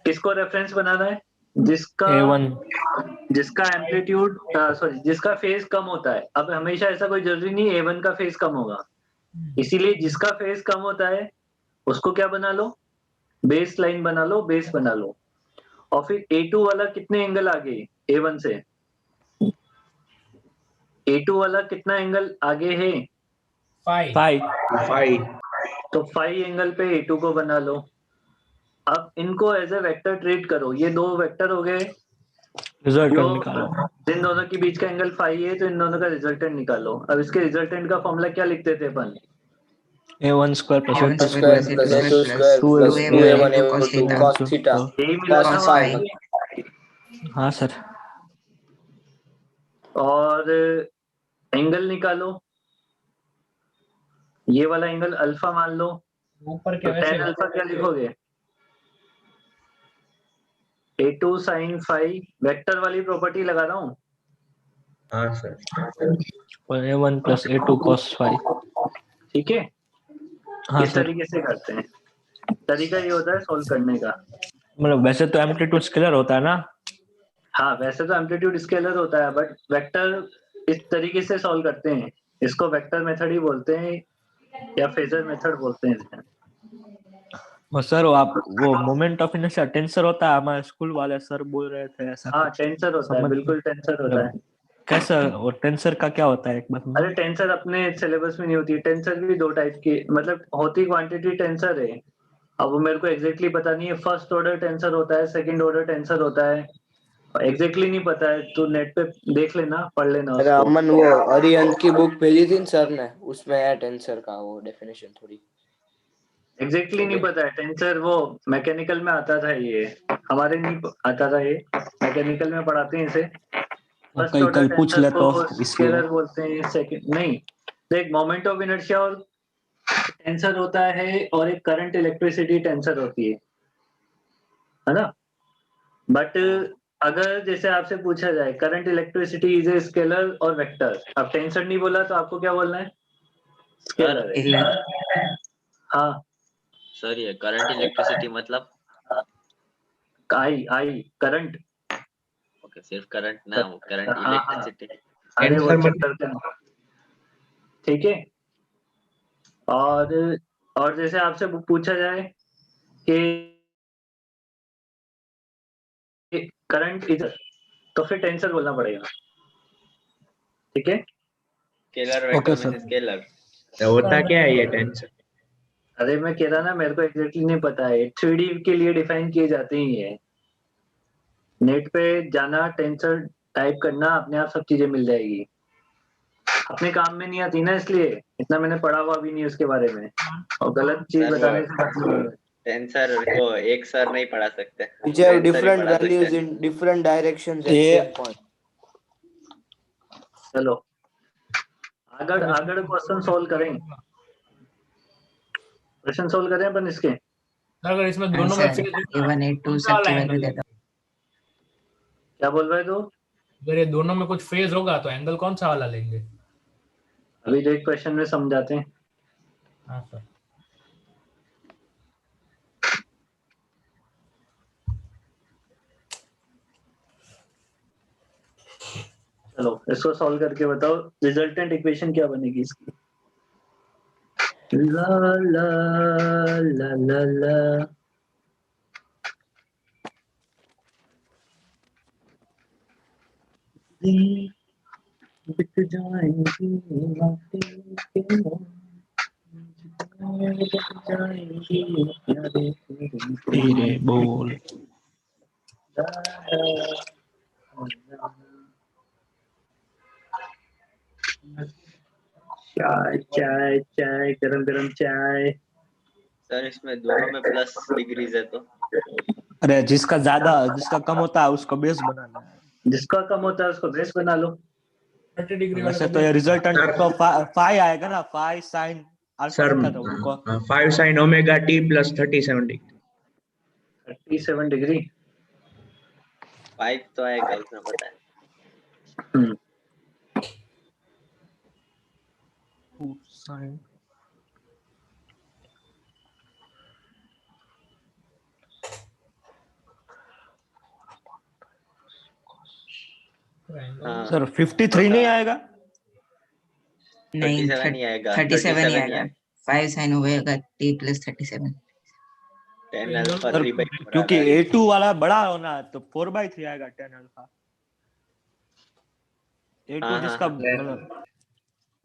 किसको रेफरेंस बनाना है, जिसका A1 जिसका एम्पलीट्यूड सॉरी जिसका फेज कम होता है। अब हमेशा ऐसा कोई जरूरी नहीं A1 का फेज कम होगा, इसीलिए जिसका फेज कम होता है उसको क्या बना लो, बेस लाइन बना लो, बेस बना लो। और फिर A2 वाला कितने एंगल आगे A1 से, A2 वाला कितना एंगल आगे है, 5 5 तो 5 एंगल पे A2 को बना लो। अब इनको एज ए वेक्टर ट्रीट करो, ये दो वेक्टर हो गए, रिजल्ट जो निकालो। इन दोनों के बीच का एंगल 5 है तो इन दोनों का रिजल्टेंट निकालो। अब इसके रिजल्टेंट का फॉर्मूला क्या लिखते थे अपन, A1 square plus A1 A2 square A2 plus square A2 square two plus A1 2A1 A2 A2 cos cos theta यही मिला cos था phi। वहाँ। हाँ सर। और एंगल निकालो, ये वाला एंगल अल्फा मान लो, ऊपर तो क्या वैसे tan अल्फा क्या लिखोगे, A2 sin phi, वेक्टर वाली प्रॉपर्टी लगा रहा हूँ। हाँ सर। और A1 plus A2 cos phi। ठीक है, हाँ इस सर। तरीके से करते हैं। तरीका ये होता है सॉल्व करने का। मतलब वैसे तो एम्पलीट्यूड स्केलर होता है ना। हाँ वैसे तो एम्पलीट्यूड स्केलर होता है बट वेक्टर इस तरीके से सॉल्व करते हैं, इसको वेक्टर मेथड ही बोलते हैं या फेजर मेथड बोलते हैं। और सर वो मोमेंट ऑफ इनर्शिया टेंसर होता है, हमारे स्कूल वाले सर बोल रहे थे ऐसा हाँ कुछ। टेंसर होता है, समझ बिल्कुल टेंसर होता है। कैसा, और टेंसर का क्या होता है एक बार। अरे टेंसर अपने सिलेबस में नहीं होती है, टेंसर भी दो टाइप की मतलब होती, क्वांटिटी टेंसर है। अब वो मेरे को एग्जैक्टली पता नहीं है, फर्स्ट ऑर्डर टेंसर होता है, सेकंड ऑर्डर टेंसर होता है, एग्जैक्टली नहीं पता है, तो नेट पे देख लेना, पढ़ लेना अरे उसको। अमन वो अरिहंत की बुक भेजी थी सर ने, उसमें है टेंसर का वो डेफिनेशन थोड़ी। एग्जैक्टली नहीं पता है टेंसर, वो मैकेनिकल में आता था, ये हमारे नहीं आता था, ये मैकेनिकल में पढ़ाते हैं इसे। फर्स्ट कल ऑर्डर पूछ टेंसर ले तो को इसलिए। स्केलर बोलते हैं, सेकंड नहीं। देख मोमेंट ऑफ इनर्शिया और टेंसर होता है और एक करंट इलेक्ट्रिसिटी टेंसर होती है ना। बट अगर जैसे आपसे पूछा जाए current electricity is a scalar और वेक्टर, अब टेंसर नहीं बोला तो आपको क्या बोलना है, स्केलर है। स्केलर। हाँ सर ये करंट इलेक्ट्रिसिटी मतलब आई करंट, ओके सिर्फ करंट ना, वो करंट हाँ हाँ, इलेक्ट्रिसिटी। अरे वो टेंसर चेक करते हैं। ठीक है, और जैसे आपसे पूछा जाए कि करंट इधर, तो फिर टेंसर बोलना पड़ेगा। ठीक है, स्केलर ओके वेक्टर सर। में स्केलर। तो होता क्या है ये टेंसर? अरे मैं कह रहा ना मेरे को एग्जैक्टली नहीं पता है, 3D के लिए डिफाइन किए जाते ही है। नेट पे जाना, टेंसर टाइप करना, अपने आप सब चीजें मिल जाएगी। अपने काम में नहीं आती ना, इसलिए इतना मैंने पढ़ा हुआ भी नहीं उसके बारे में, और गलत चीज सर वो बताने से मतलब है। टेंसर को एक सर नहीं पढ़ा सकते, Which have tensor he different पढ़ा सकते values हैं। in different directions at ये- same point. चलो आगे आगे क्वेश्चन सॉल्व करें, क्वेश्चन सॉल्व करें अपन इसके। अगर इसमें दोनों में आंसर फेज A1 A2 सबकी वैल्यू दे दो। क्या बोल रहे हो? अगर ये दोनों में कुछ फेज होगा तो एंगल कौन सा वाला लेंगे? अभी जो एक क्वेश्चन में समझाते हैं। हाँ सर। चलो इसको सॉल्व करके बताओ, रिजल्टेंट इक्वेशन क्या बनेगी इसकी। ला ला ला ला ला बिक जाएंगी बातें के मोल, बिक जाएंगी प्यारे तेरे बोल। चाय चाय चाय, गरम गरम चाय। सर इसमें दोनों में प्लस डिग्रीज है तो अरे जिसका ज्यादा जिसका कम होता है उसको बेस बनाना है। जिसका कम होता है उसको बेस बना लो। 30 डिग्री वाले वैसे को तो ये base रिजल्टेंट सर- तो फाइव आएगा ना, फाइव साइन अल्फा सर लिखा था उनको। 5 sin omega t plus 37 degree। 37 degree. 5 तो आएगा उतना पता है। हम्म, साइन triangle। हाँ सर 53 नहीं आएगा? नहीं 37 ही आएगा। 37 ही 37 ही आएगा। 5 sin होगा t plus 37। 10 अल्फा सर 3/4 क्योंकि आ रहा है। A2 वाला बड़ा होना है तो 4/3 आएगा 10 अल्फा। A2 हाँ, जिसका हाँ। मतलब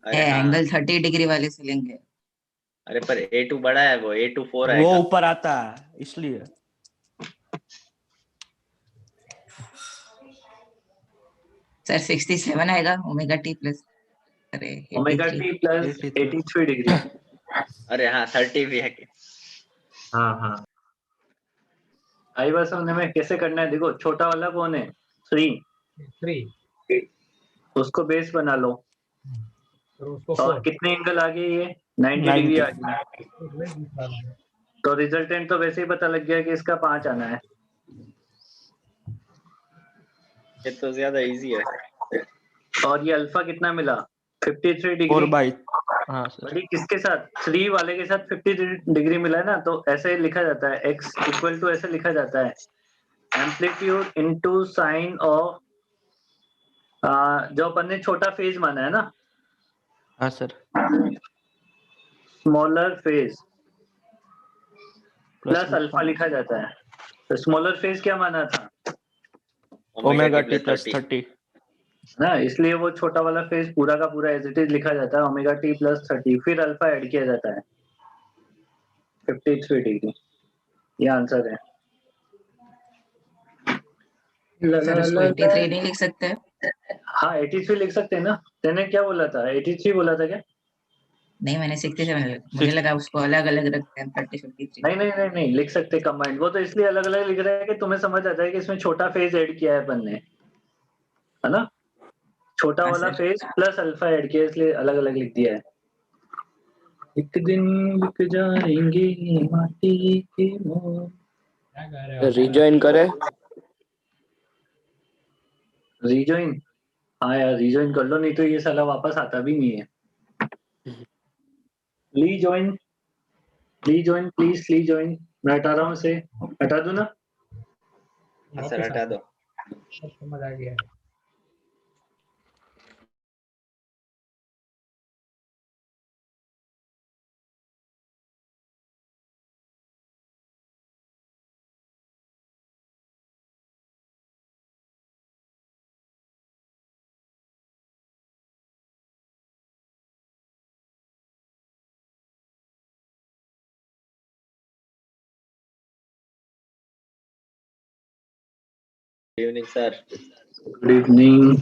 अरे हाँ, एंगल 30 डिग्री वाले से लेंगे। अरे पर A2 बड़ा है, वो A2 4 वो आएगा। ऊपर आता है इसलिए। सर 67 आएगा ओमेगा t प्लस, अरे ओमेगा 83। T plus 83 degree. अरे हाँ 30 भी है कि। हाँ हाँ, आई बात समझने में कैसे करना है। देखो छोटा वाला कौन है, 3, 3 उसको बेस बना लो। और उसको और 4। कितने एंगल आ गए, ये 90 डिग्री आ गई। तो रिजल्टेंट तो वैसे ही पता लग गया कि इसका 5 आना है। ये तो ज्यादा इजी है। और ये अल्फा कितना मिला, 53 डिग्री। 4/, हाँ सर। बड़ी किसके साथ, 3 वाले के साथ 50 डिग्री मिला है ना, तो ऐसे लिखा जाता है x इक्वल टू, ऐसे लिखा जाता है एम्पलीट्यूड इनटू साइन ऑफ, जो अपन ने छोटा फेज माना है ना, हाँ sir, smaller phase plus alpha लिखा जाता है। तो स्मॉलर फेज क्या माना था ओमेगा t plus 30। ना, इसलिए वो छोटा वाला फेज पूरा का पूरा एज इट इज लिखा जाता है ओमेगा t plus 30, फिर अल्फा ऐड किया जाता है 53 डिग्री। ये आंसर है। सर उसको 83 नहीं लिख सकते? हाँ 83 लिख सकते हैं ना। तेने क्या बोला था, 83 बोला था क्या? नहीं मैंने 67, मुझे लगा उसको अलग अलग रखते हैं 30 53। नहीं नहीं नहीं नहीं, लिख सकते कंबाइंड। वो तो इसलिए अलग अलग लिख रहा है कि तुम्हें समझ आता है कि इसमें छोटा फेज ऐड किया है अपन ने, है ना। छोटा हाँ वाला sir. Phase plus alpha add किया, इसलिए अलग अलग लिख दिया है। एक दिन बिक जाएंगे माटी के मोल। क्या कह रहे हो? रिजॉइन करे। रिजॉइन, हाँ यार रिजॉइन कर लो, नहीं तो ये साला वापस आता भी नहीं है। ली ज्वाइन प्लीज, ली ज्वाइन। मैं हटा रहा हूँ इसे, हटा दूं ना। सर हटा दो। समझ आ गया। Good evening sir. Good evening.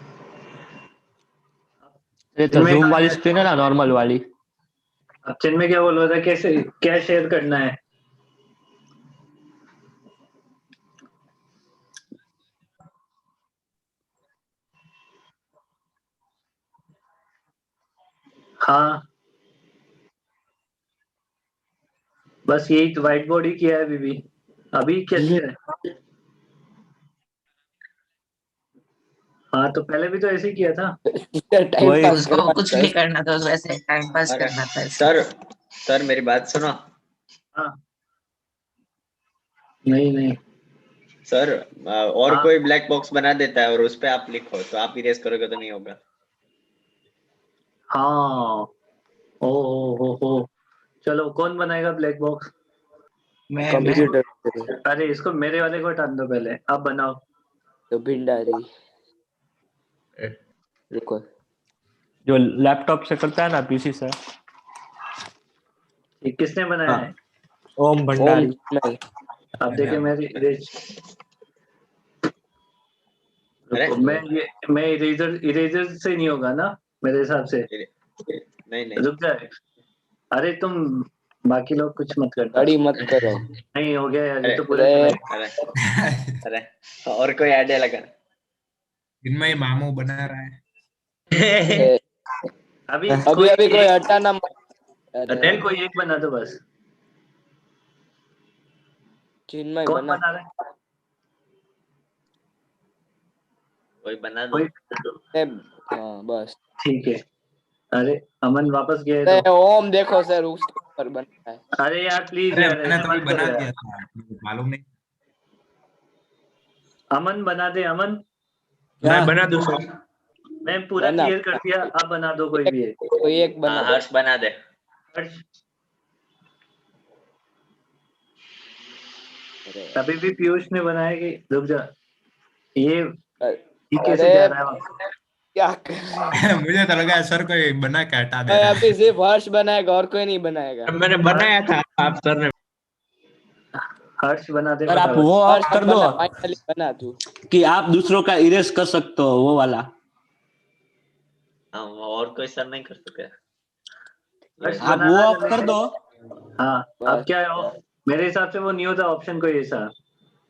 ये तो जूम वाली स्क्रीन है ना, नॉर्मल वाली। अब चिन्मय क्या बोल रहा था, कैसे क्या शेयर करना है? हाँ बस यही व्हाइट बोर्ड ही किया है अभी भी। अभी कैसे है? हाँ तो पहले भी तो ऐसे ही किया था। टाइम वही पास उसको करना कुछ था। नहीं करना था, वैसे टाइम पास अरे करना था। सर मेरी बात सुनो। हाँ नहीं नहीं, सर और हाँ कोई ब्लैक बॉक्स बना देता है और उस पे आप लिखो, तो आप इरेज करोगे तो नहीं होगा। हाँ, हो चलो कौन बनाएगा ब्लैक बॉक्स? मैं कंप्यूटर अरे इसको मेरे वाले को हटा दो पहले, अब बनाओ। तो भिंडारी। रुको, जो लैपटॉप से करता है ना, पीसी से। ये किसने बनाया हाँ, है? ओम ओम भंडारी। नहीं, अब देखिए मेरी इरेज, अरे मैं इरेजर से नहीं होगा ना मेरे हिसाब से। नहीं नहीं रुक जाए, अरे तुम बाकी लोग कुछ मत करना। गाड़ी मत करो। नहीं हो गया यार, ये अरे तो पूरा अरे अरे अरे और कोई आइडिया लगा। इनमें मामू बना रहा है। अभी अभी कोई हटाना मत। अटेल कोई एक बना दो बस। चिन्मय कौन बना। बना रहा है? कोई बना दो। कोई हाँ बस ठीक है। अरे अमन वापस गए अरे तो। ओम देखो सर उसके ऊपर बना है। अरे यार प्लीज अरे यार मैंने ऐसा तो अभी मत बना करो दिया यार। था, मुझे मालूम नहीं। अमन बना दे अमन। मैं बना दूं सर? मैं पूरा बना क्लियर कर दिया, अब बना दो कोई भी एक। कोई एक बना हाँ दो। हर्ष बना दे। हर्ष, अरे अभी भी पीयूष ने बनाया कि रुक जा, ये कैसे अरे जा रहा है? क्या कर रहे हैं? मुझे तो लगा सर कोई बना के हटा दे मैं रहा है। अभी सिर्फ हर्ष बनाएगा और कोई नहीं बनाएगा। मैंने बनाया था, आप सर ने। हर्ष बना दे सर आप फटाफट। वो ऑफ हर्ष कर दो बना फाइनली बना तू। कि आप दूसरों का इरेज कर सकते हो, वो वाला। हाँ और कोई सर नहीं कर सके। हर्ष आप बनाना वो ऑफ जल्दी कर से। दो। हाँ अब बस क्या है off? मेरे हिसाब से वो नहीं होता ऑप्शन कोई ऐसा।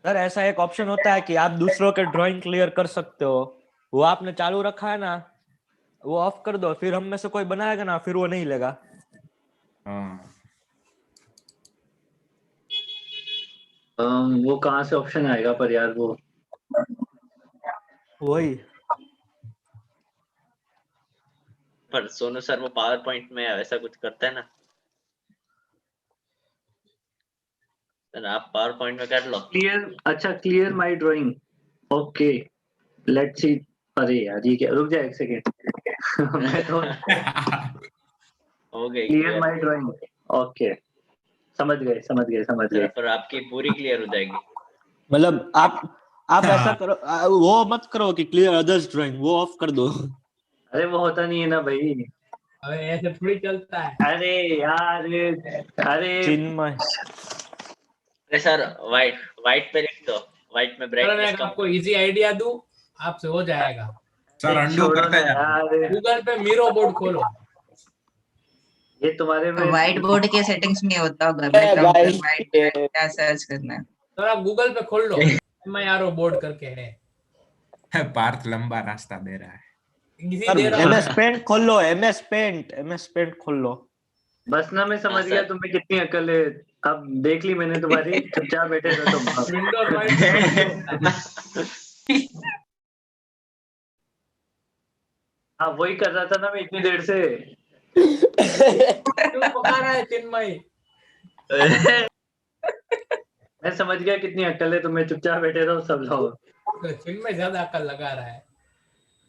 सर ऐसा एक ऑप्शन होता है कि आप दूसरों के ड्राइंग क्लियर कर सकते हो, वो आपने चालू रखा है ना, वो ऑफ कर दो, फिर हम में से कोई बनाएगा ना, फिर वो नहीं लेगा। हाँ वो कहाँ से ऑप्शन आएगा पर यार वो। वही पर सोनू सर वो पावर पॉइंट में ऐसा कुछ करता है ना। सर आप पावर पॉइंट में कर लो। क्लियर, अच्छा clear my drawing, okay let's see. अरे यार ये क्या, रुक जा एक सेकेंड। मैं तो हो गई clear clear. My drawing, okay समझ गए समझ गए समझ गए। पर आपकी पूरी क्लियर हो जाएगी। मतलब आप ऐसा करो, वो मत करो कि क्लियर अदर्स ड्राइंग, वो ऑफ कर दो। अरे वो होता नहीं है ना भाई। अबे ऐसे थोड़ी चलता है। अरे यार अरे चिन्मय अरे सर व्हाइट व्हाइट पे लिख दो। व्हाइट में चलो मैं ब्राइटनेस कम। आपको इजी आइडिया दूं, आपसे हो जाएगा। सर अंडू छोड़ो ना करते जाओ। यार, गूगल पे मीरो बोर्ड खोलो। ये तुम्हारे में व्हाइट बोर्ड के सेटिंग्स में होता होगा, भाई बैकग्राउंड व्हाइट क्या सर्च करना है। तो आप गूगल पे खोल लो, MIRO बोर्ड करके है। पार्थ लंबा रास्ता दे रहा है। इजी सर दे रहा हूँ। MS पेंट खोल लो, MS पेंट खोल लो। बस ना मैं समझ हाँ, गया सर। तुम्हें कितनी अकल है। अब देख ली मैंने तुम्हारी, चुपचाप बैठे रहो तुम। विंडोज हाँ वही कर रहा था ना मैं इतनी देर से। क्यों पका रहा है चिन्मय? मैं समझ गया कितनी अकल है तुम्हें, चुपचाप बैठे रहो सब लोग। तो चिन्मय ज्यादा अकल लगा रहा है।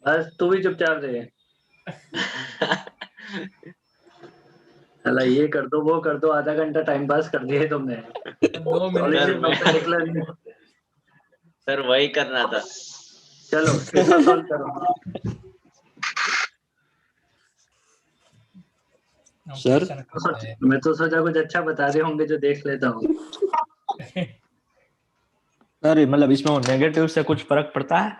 बस तू भी चुपचाप रहे। अला ये कर दो वो कर दो, आधा घंटा टाइम पास कर दिया तुमने। 2 मिनट सर, में सॉल्यूशन निकला नहीं। सर वही करना था। चलो इसको सॉल्व करो। सर मैं तो सोचा कुछ अच्छा बता रहे होंगे जो देख लेता हूँ। सर मतलब इसमें वो नेगेटिव से कुछ फर्क पड़ता है?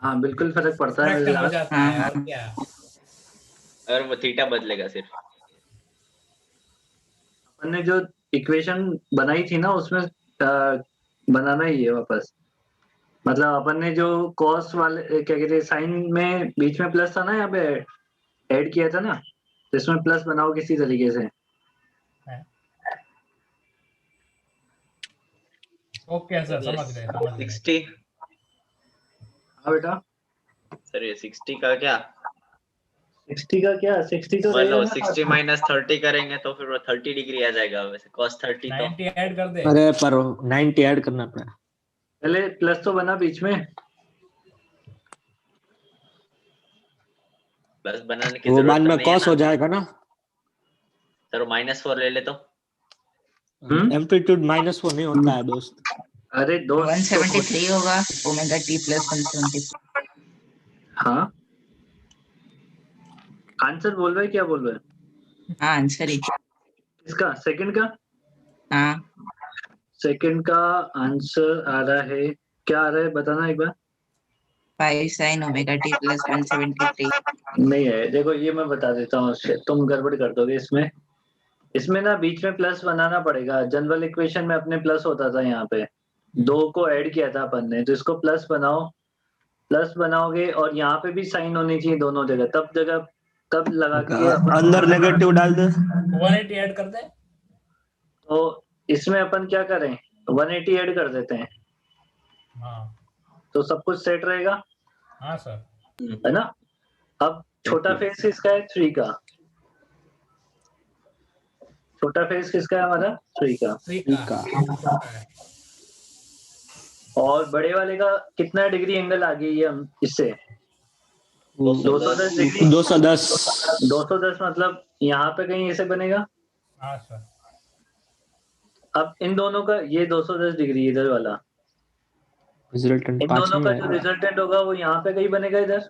हाँ बिल्कुल फर्क पड़ता है। Subtraction हो जाता है और क्या। और वो थीटा बदलेगा सिर्फ। अपन ने जो इक्वेशन बनाई थी ना उसमें बनाना ही है वापस। मतलब अपन ने जो कॉस वाले क्या कहते हैं साइन में बीच में प्लस था ना, यहाँ पे ऐड किया था ना, तो इसमें प्लस बनाओ किसी तरीके से। ओके सर समझ गए। 60। हाँ बेटा सर ये 60 का क्या? 60 का क्या, 60 तो मतलब रहेगा ना। 60 माइनस 30 करेंगे तो फिर वो 30 डिग्री आ जाएगा। वैसे cos 30 तो 90 ऐड कर दे। अरे पर 90 ऐड करना पड़ा। पहले प्लस तो बना बीच में। प्लस बनाने की वो बाद जरूरत में नहीं है कॉस ना। हो जाएगा ना। सर -4 ले ले तो। एम्पलीट्यूड -4 नहीं होता है दोस्त। अरे दोस्त 173 होगा ओमेगा टी प्लस 173। हाँ आंसर बोल रहे क्या बोल रहे? हाँ आंसर ही। इसका सेकंड का, हाँ सेकंड का आंसर आ रहा है, क्या आ रहा है बताना एक बार। 5 sin ओमेगा टी प्लस 173। नहीं है, देखो ये मैं बता देता हूँ, तुम गड़बड़ कर दोगे इसमें। इसमें ना बीच में प्लस बनाना पड़ेगा। जनरल इक्वेशन में अपने प्लस होता था, यहाँ पे 2 को ऐड किया था अपन ने, तो इसको प्लस बनाओ प्लस बनाओगे और यहाँ पे भी साइन होनी चाहिए दोनों जगह, तब लगा के अंदर नेगेटिव डाल दे। 180 ऐड कर दे। तो इसमें अपन क्या करें, 180 ऐड कर देते हैं, हाँ तो सब कुछ सेट रहेगा, हाँ सर। है ना। अब छोटा फेस किसका है, 3 का। छोटा फेस किसका है हमारा, 3 का। 3 का है। और बड़े वाले का कितना डिग्री एंगल आ गई है हम इससे, 210 डिग्री। 210। 210 मतलब यहाँ पे कहीं ऐसे बनेगा। हाँ सर। अब इन दोनों का ये 210 डिग्री इधर वाला, रिजल्टेंट इन 5 दोनों में का है। जो रिजल्टेंट होगा वो यहाँ पे कहीं बनेगा इधर।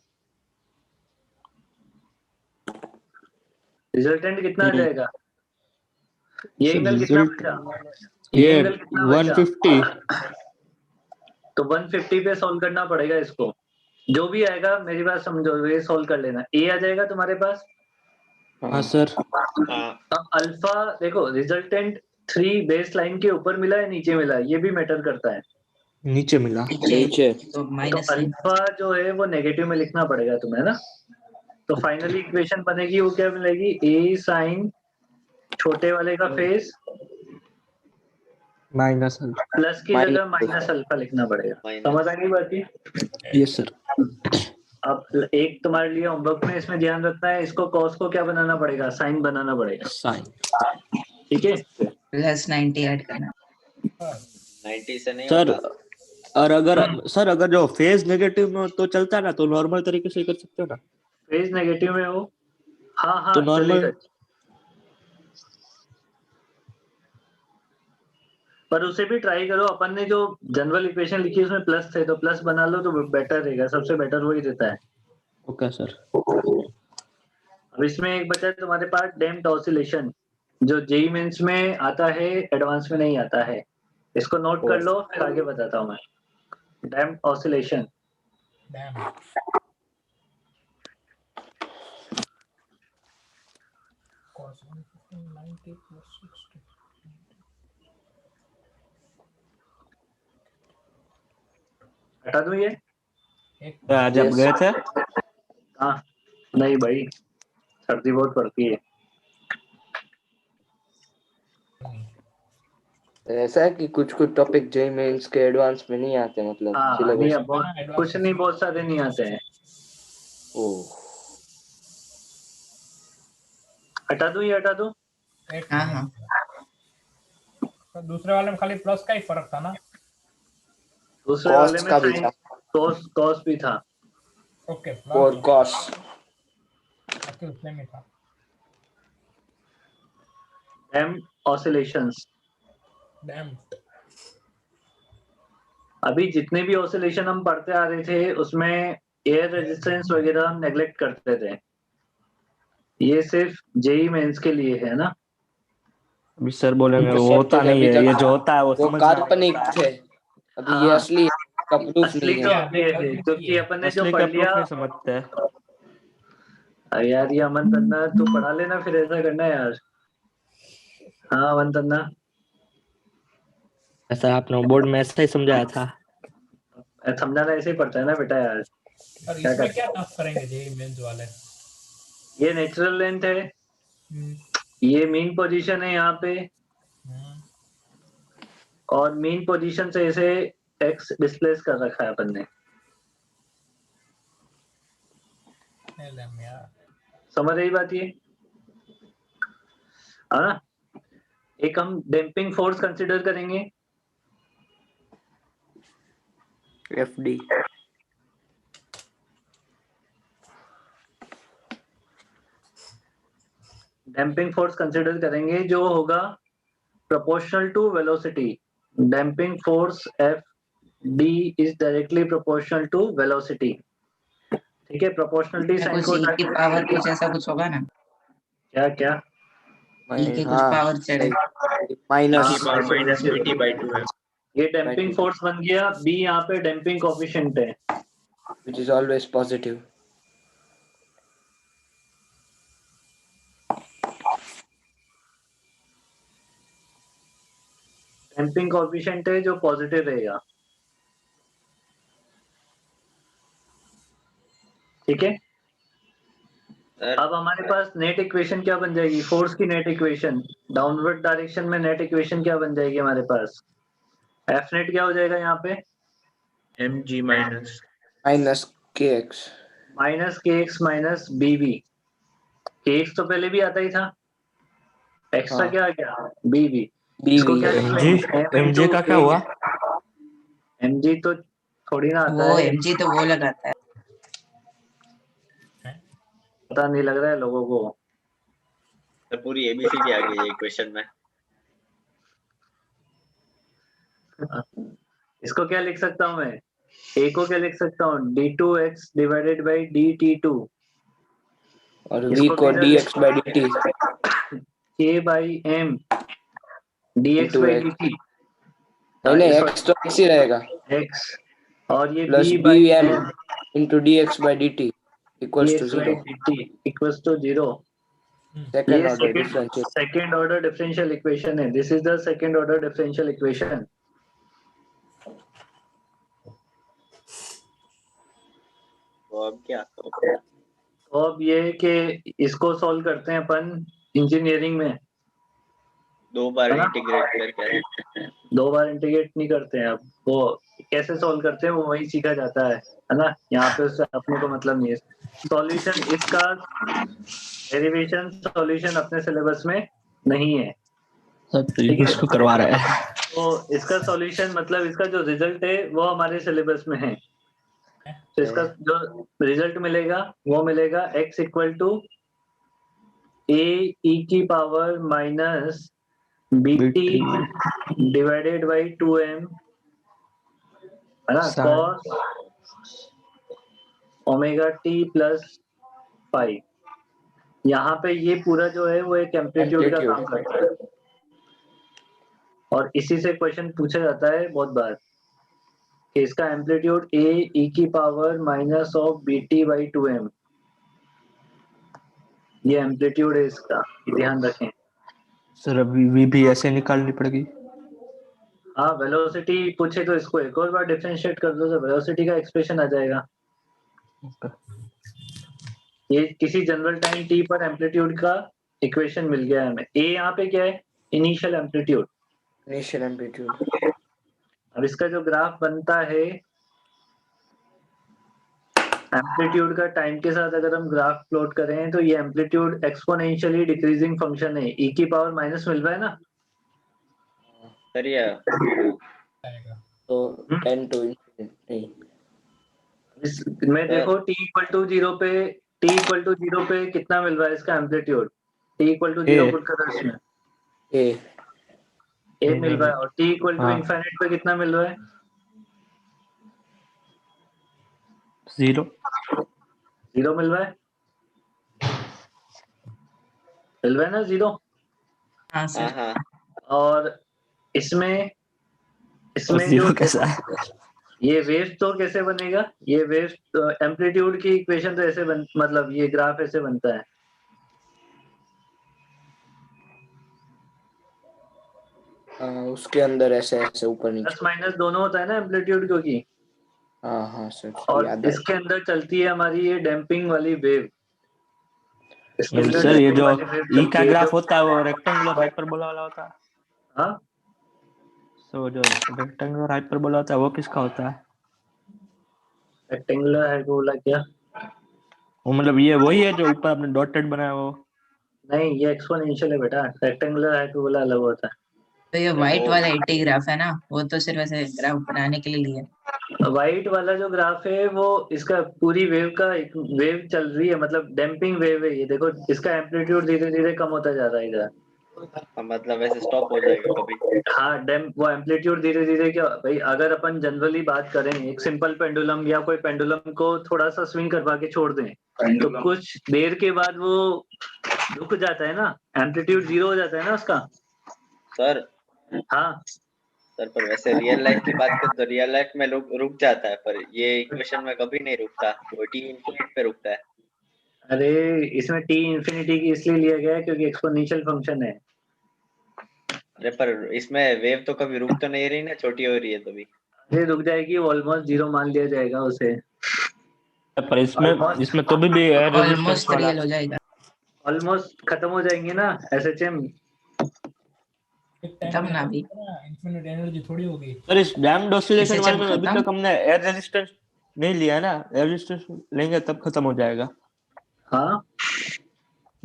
रिजल्टेंट कितना आ जाएगा, ये एंगल कितना बचा, ये एंगल कितना बचा, 150। तो 150 पे सॉल्व करना पड़ेगा इसको। जो भी आएगा मेरी बात समझो, ये सॉल्व कर लेना। ए आ जाएगा तुम्हारे पास। हाँ सर। अब अल्फा देखो, रिजल्टेंट 3 बेस लाइन के ऊपर मिला है नीचे मिला है, ये भी मैटर करता है। नीचे मिला। नीचे। तो तो माइनस अल्फा जो है वो नेगेटिव में लिखना पड़ेगा तुम्हें ना। तो फाइनली इक्वेशन बनेगी वो क्या मिलेगी, ए साइन छोटे वाले का फेस माइनस। प्लस की जगह माइनस अल्फा लिखना पड़ेगा। समझ आ गई बात ये। Yes sir. अब एक तुम्हारे लिए होमवर्क में इसमें ध्यान रखना है, इसको कॉस को क्या बनाना पड़ेगा, साइन बनाना पड़ेगा। साइन। ठीक है। प्लस 90 ऐड करना। 90 से नहीं सर होता। और अगर जो फेज नेगेटिव में हो तो चलता है ना, तो नॉर्मल तरीके से कर सकते हो ना। फेज नेगेटिव में हो, हाँ तो normal- चलेगा। पर उसे भी ट्राई करो, अपन ने जो जनरल इक्वेशन लिखी है उसमें प्लस थे, तो प्लस बना लो तो बेटर रहेगा, सबसे बेटर वही रहता है। Okay sir. अब इसमें एक बचा है तुम्हारे पास डैम्प्ड ऑसिलेशन, जो जेईई मेंस में आता है, एडवांस में नहीं आता है। इसको नोट कर लो, फिर आगे बताता हूँ मैं। Damped oscillation, dam. cos 190 plus 60। हटा दूं ये। एक आज आप गए थे। हाँ नहीं भाई, सर्दी बहुत पड़ती है। ऐसा है कि कुछ टॉपिक जेईई मेंस के एडवांस में नहीं आते, मतलब हाँ नहीं, सिलेबस। अब कुछ नहीं, बहुत सारे नहीं आते हैं। ओह हटा दूं ये, हटा दूं। एक हाँ हाँ। तो दूसरे वाले में खाली प्लस का ही फर्क था ना। दूसरे Cos वाले में का भी साइन था। कॉस भी था। ओके और कॉस बाकी उसमें में था। Damped oscillations, dam. अभी जितने भी ऑसिलेशन हम पढ़ते आ रहे थे उसमें एयर रेजिस्टेंस वगैरह हम नेग्लेक्ट करते थे। ये सिर्फ जेईई मेंस के लिए है ना। अभी सर बोलेंगे तो वो सर होता तो नहीं अभी है, तक ये जो होता है वो वो समझ काल्पनिक थे, अभी ये हाँ। असली है, का प्रूफ असली नहीं तो है। अभी है, क्योंकि अपन ने जो असली का पढ़ प्रूफ लिया। नहीं समझते हैं। अरे यार ये अमन तन्ना, तू पढ़ा लेना, फिर ऐसा करना यार। हाँ अमन तन्ना, ऐसा आपने बोर्ड में ऐसा ही समझाया था। समझाना ऐसे ही पड़ता है ना बेटा यार। और क्या इसमें कर, क्या टफ करेंगे जेईई मेंस वाले। ये नेचुरल लेंथ है, ये मीन पोजीशन है यहाँ पे, और मीन पोजीशन से इसे एक्स डिस्प्लेस कर रखा है अपन ने। यार समझ आई बात ये, है ना। एक हम डैम्पिंग फोर्स कंसीडर करेंगे, एफडी। डैम्पिंग फोर्स कंसीडर करेंगे जो होगा proportional to velocity. Damping force F D is directly proportional to velocity. ठीक है, प्रोपोर्शनलिटी साइन कुछ को ई की पावर कुछ ऐसा कुछ होगा ना। क्या क्या ई के कुछ हाँ पावर चढ़े। माइनस -pt/2 है। ये डैम्पिंग फोर्स बन गया, बी यहाँ पे डैम्पिंग कोफिशिएंट है। which is always positive. Damping coefficient है जो पॉजिटिव रहेगा। ठीक है। सर अब हमारे पास नेट इक्वेशन क्या बन जाएगी, फोर्स की नेट इक्वेशन डाउनवर्ड डायरेक्शन में नेट इक्वेशन क्या बन जाएगी हमारे पास, एफ नेट क्या हो जाएगा यहाँ पे, mg माइनस माइनस के एक्स माइनस के एक्स माइनस बी बी। के एक्स तो पहले भी आता ही था, एक्स्ट्रा हाँ क्या आ गया बी बी। बी इसको वी क्या एमजी एमजी का क्या हुआ? एमजी तो थोड़ी ना आता वो है, एमजी तो वो लगाता है। पता नहीं लग रहा है लोगों को। सर पूरी एबीसीडी आ गई है इक्वेशन में। इसको क्या लिख सकता हूँ मैं, ए को क्या लिख सकता हूँ, d2x डिवाइडेड बाई dt2, और वी इसको को किधर डी लिख x by d t k by m dx into by x. dt, नहीं एक्स तो एक्स ही रहेगा, x, और ये plus b b by m m into d x by d t equals to dx by 0। dt equals to 0। Second ये order differential. Second order differential equation है, this is the second order differential equation. तो अब क्या, तो अब ये कि इसको सॉल्व करते हैं अपन इंजीनियरिंग में, 2 बार है ना? इंटीग्रेट करके। 2 बार इंटीग्रेट नहीं करते हैं, अब वो कैसे सॉल्व करते हैं वो वही सीखा जाता है ना, यहाँ पे उससे अपने को मतलब नहीं है। सॉल्यूशन इसका डेरिवेशन सॉल्यूशन अपने सिलेबस में नहीं है, ठीक है। इसको करवा रहा है। तो इसका सॉल्यूशन मतलब इसका जो रिजल्ट है वो हमारे सिलेबस में है। तो इसका जो रिजल्ट मिलेगा वो मिलेगा x equal to a e की power minus bt divided by 2m, है ना, cos omega t plus pi. यहाँ पे ये पूरा जो है वो एक एम्पलीट्यूड का काम करता है, और इसी से क्वेश्चन पूछा जाता है बहुत बार कि इसका एम्पलीट्यूड a e की power minus of bt by 2m, ये एम्पलीट्यूड है इसका, ध्यान रखें। सर अभी वी भी ऐसे निकालनी पड़ेगी। हाँ, वेलोसिटी पूछे तो इसको एक और बार डिफरेंशिएट कर दो तो वेलोसिटी का एक्सप्रेशन आ जाएगा। ये किसी जनरल टाइम t पर एम्पलीट्यूड का इक्वेशन मिल गया है हमें। a यहाँ पे क्या है, इनिशियल एम्पलीट्यूड। Initial amplitude. अब इसका जो ग्राफ बनता है एम्पलीट्यूड का टाइम के साथ अगर हम ग्राफ प्लॉट करें तो ये एम्पलीट्यूड एक्सपोनेंशियली डिक्रीजिंग फंक्शन है, e की पावर माइनस मिल रहा है ना। सर ये तो 10 टू नहीं इसमें देखो t इक्वल टू 0 पे, t इक्वल टू 0 पे कितना मिल रहा है इसका amplitude, t equal to 0 put करो इसमें, a मिल रहा है, और t इक्वल टू इनफाइनाइट पे कितना मिल रहा है, 0 मिल रहा है, ना 0। हाँ सर। हाँ और इसमें जीरो कैसा है? ये वेव तो कैसे बनेगा, ये वेव एम्पलीट्यूड की इक्वेशन तो ऐसे मतलब ये ग्राफ ऐसे बनता है, उसके अंदर ऐसे ऐसे ऊपर नीचे प्लस माइनस दोनों होता है ना एम्पलीट्यूड क्योंकि। हाँ सर और याद है। इसके अंदर चलती है हमारी ये डैम्पिंग वाली वेव। इसके अंदर सर ये damping जो वाली wave ई चलती का है, ग्राफ जो- होता है वो रेक्टेंगुलर हाइपरबोला वाला होता है। हाँ, तो जो रेक्टेंगुलर हाइपरबोला होता है वो किसका होता है? रेक्टेंगुलर हाइपरबोला क्या, वो मतलब ये वही है जो ऊपर आपने डॉटेड बनाया वो? नहीं ये एक्सपोनेंशियल है बेटा, रेक्टेंगुलर हाइपरबोला अलग होता है। तो ये व्हाइट वाला एटी ग्राफ है ना, वो तो सिर्फ ऐसे ग्राफ बनाने के लिए लिया। व्हाइट वाला जो ग्राफ है वो इसका पूरी वेव का एक वेव चल रही है, मतलब डैम्पिंग वेव है ये, देखो इसका एम्पलीट्यूड धीरे धीरे कम होता जा रहा है इधर। मतलब ऐसे स्टॉप हो जाएगा कभी। हाँ, वो एम्पलीट्यूड धीरे धीरे क्या भाई, अगर अपन जनरली बात करें एक सिंपल पेंडुलम या कोई पेंडुलम को थोड़ा सा स्विंग करवा के छोड़ दें तो कुछ देर के बाद वो रुक जाता है ना, एम्पलीट्यूड 0 हो जाता है ना उसका। सर हाँ सर पर वैसे रियल लाइफ की बात करें तो रियल लाइफ में रुक जाता है, पर ये इक्वेशन में कभी नहीं रुकता, वो t इंफिनिट पे रुकता है। अरे इसमें t इंफिनिटी की इसलिए लिया गया है क्योंकि एक्सपोनेंशियल फंक्शन है। अरे पर इसमें वेव तो कभी रुक तो नहीं रही ना, छोटी हो रही है तो भी। अरे रुक जाएगी, ऑलमोस्ट 0 मान लिया जाएगा उसे। पर इसमें तो भी एयर रेजिस्टेंस ऑलमोस्ट वाला रियल हो जाएगा। ऑलमोस्ट खत्म हो जाएंगे ना एसएचएम। तब ना भी इन्फिनिट एनर्जी थोड़ी होगी। पर इस डैम्ड ऑसिलेशन SHM वाले में अभी खत्म? तक हमने एयर रेजिस्टेंस नहीं लिया है ना, एयर रेजिस्टेंस लेंगे तब खत्म हो जाएगा। हाँ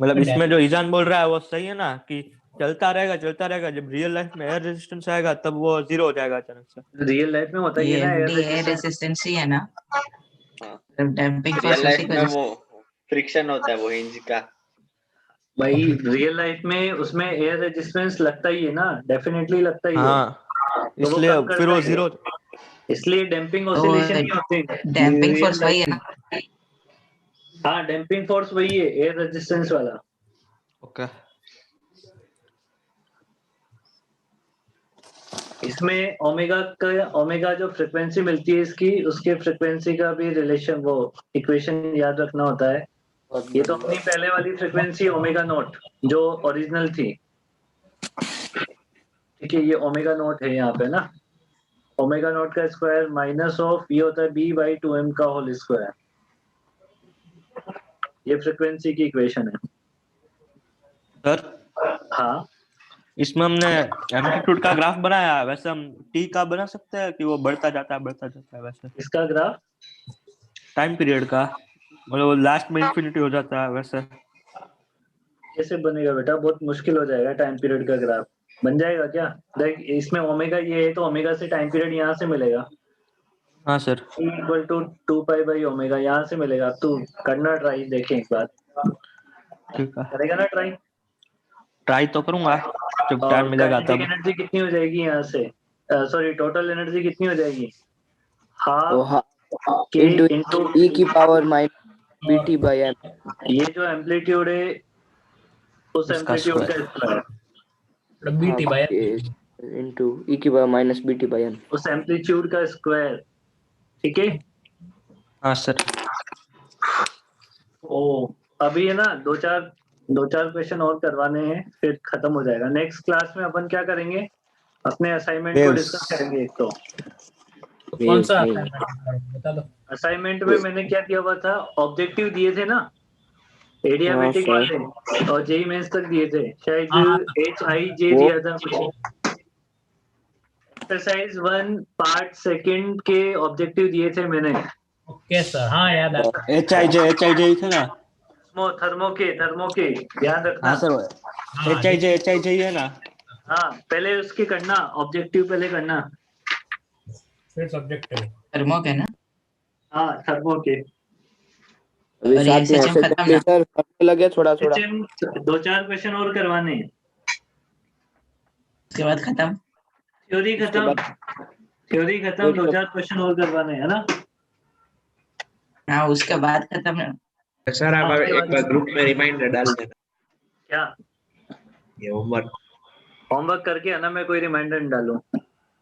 मतलब इसमें जो ईजान बोल रहा है वो सही है ना कि चलता रहेगा, जब रियल लाइफ में एयर रेजिस्टेंस आएगा तब वो जीरो हो जाएगा अचानक से। रियल लाइफ में होता ही ये है ना air FD air resistance. Resistance ही है ना, हाँ। डैम्पिंग रियल फोर्स लाइफ उसी में का। वो फ्रिक्शन होता है वो हिंज का। भाई रियल लाइफ में उसमें एयर रेजिस्टेंस लगता ही है ना, डेफिनेटली लगता ही है। हाँ तो वो इसलिए कम फिर करता वो है, जीरो। इसलिए डैम्पिंग तो ऑसिलेशन ही होते हैं डैम्पिंग रियल फोर्स वही है लाइफ ना। में। हाँ डैम्पिंग फोर्स वही है, एयर रेजिस्टेंस वाला। ओके इसमें ओमेगा जो फ्रिक्वेंसी मिलती है इसकी, उसके फ्रिक्वेंसी का भी रिलेशन, वो इक्वेशन याद रखना होता है। ये तो अपनी पहले वाली फ्रिक्वेंसी ओमेगा नॉट जो ओरिजिनल थी, ठीक है, ये ओमेगा नॉट है यहाँ पे ना। ओमेगा नॉट का स्क्वायर माइनस ऑफ ये होता है b/2m का होल स्क्वायर। ये फ्रिक्वेंसी की इक्वेशन है सर। हाँ। इसमें हमने एम्पलीट्यूड का ग्राफ बनाया, वैसे हम टी का बना सकते हैं कि वो बढ़ता जाता है वैसे। इसका ग्राफ टाइम पीरियड का, मतलब वो लास्ट में इंफिनिटी हो जाता है वैसे। कैसे बनेगा बेटा, बहुत मुश्किल हो जाएगा। टाइम पीरियड का ग्राफ बन जाएगा क्या? देख इसमें ओमेगा ये है तो ओमेगा से टाइम पीरियड यहाँ से मिलेगा। हाँ सर। इक्वल टू 2π/ओमेगा यहाँ से मिलेगा। अब तू करना ट्राई, देखें एक बार, ठीक है करेगा ना ट्राई? ट्राई तो करूंगा जब टाइम और मिलेगा काइनेटिक तब। एनर्जी कितनी हो जाएगी यहाँ से, सॉरी टोटल एनर्जी कितनी हो जाएगी? तो हाफ के इनटू e की पावर माइनस bt/m। ये जो एम्पलीट्यूड है उस इसका एम्पलीट्यूड का square, BT by into e की पावर माइनस bt/m। उस एम्पलीट्यूड का स्क्वायर, ठीक है। हाँ सर। ओ अभी है ना दो चार क्वेश्चन और करवाने हैं, फिर खत्म हो जाएगा। नेक्स्ट क्लास में अपन क्या करेंगे, अपने असाइनमेंट को Waves। डिस्कस करेंगे। एक तो कौन सा नहीं। बता दो। असाइनमेंट में मैंने क्या दिया हुआ था, ऑब्जेक्टिव दिए थे ना एडियाबेटिक हाँ, वाले, और जेई मेंस तक दिए थे शायद, हाँ। HIJ वो- दिया था कुछ। एक्सरसाइज 1 पार्ट सेकंड के ऑब्जेक्टिव दिए थे मैंने। ओके सर, हाँ याद आ HIJ ही थे ना। थर्मो के ध्यान रखना। हाँ सर हाँ, HIJ है ना। हाँ पहले उसके करना, ऑब्जेक्टिव पहले करना। फिर सब्जेक्टिव। थर्मो के ना। हाँ थर्मो के। अभी और साथ में SHM खत्म ना। सर करने लगे थोड़ा। 2-4 क्वेश्चन और करवाने। उसके बाद खत्म। थ्योरी उसके खत्म, बाद- 2-4 क्वेश्चन और करवाने है ना। हाँ उसके बाद खत्म है। सर आप एक बार ग्रुप में रिमाइंडर डाल देना क्या ये होमवर्क करके है ना, मैं कोई रिमाइंडर नहीं डालूं।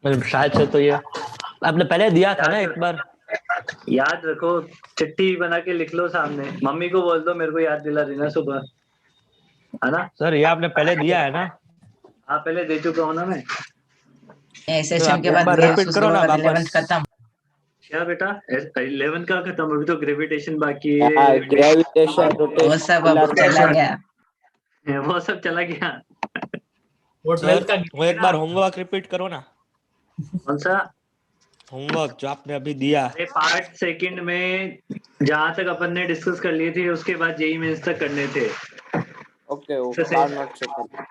मतलब शायद से तो ये आपने पहले दिया था ना एक बार। याद रखो, चिट्ठी बना के लिख लो सामने, मम्मी को बोल दो मेरे को याद दिला देना सुबह, है ना। सर ये आपने पहले दिया है ना। हाँ पहले दे चुका हूँ ना मैं। SHM के एक बाद बार waves, repeat उसके करो ना बाद वापस। 11th खत्म। क्या बेटा 11 का खत्म, अभी तो ग्रेविटेशन बाकी हाँ, है। ग्रेविटेशन वो सब अब चला गया। वो सब चला गया। वो 12th का वो एक बार होमवर्क रिपीट करो ना। कौन सा होमवर्क जो आपने अभी दिया। अरे पार्ट सेकंड में जहाँ तक अपन ने डिस्कस कर लिए थे, उसके बाद जेई मेंस तक करने थे। ओके वो जैसे- कार्ड नोट से कर।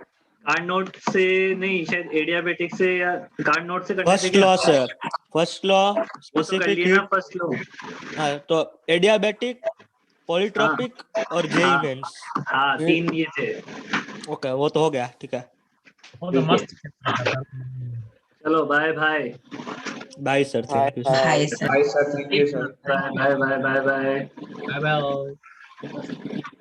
कार्ड नोट से नहीं, शायद एडियाबेटिक से या कार्ड नोट से करने थे फर्स्ट क्या? लॉ सर, फर्स्ट लॉ वो तो कर स्पेसिफिक लिया ना हीट। फर्स्ट लो। हाँ तो एडियाबेटिक, पॉलीट्रॉपिक और जेई हाँ। मेंस। हाँ 3 ये थे। ओके वो तो हो गया, ठीक है। वो तो मस्त। चलो bye bye bye sir, thank you sir. Hi sir. Hi sir, thank you sir. Bye bye bye bye bye. Bye bye.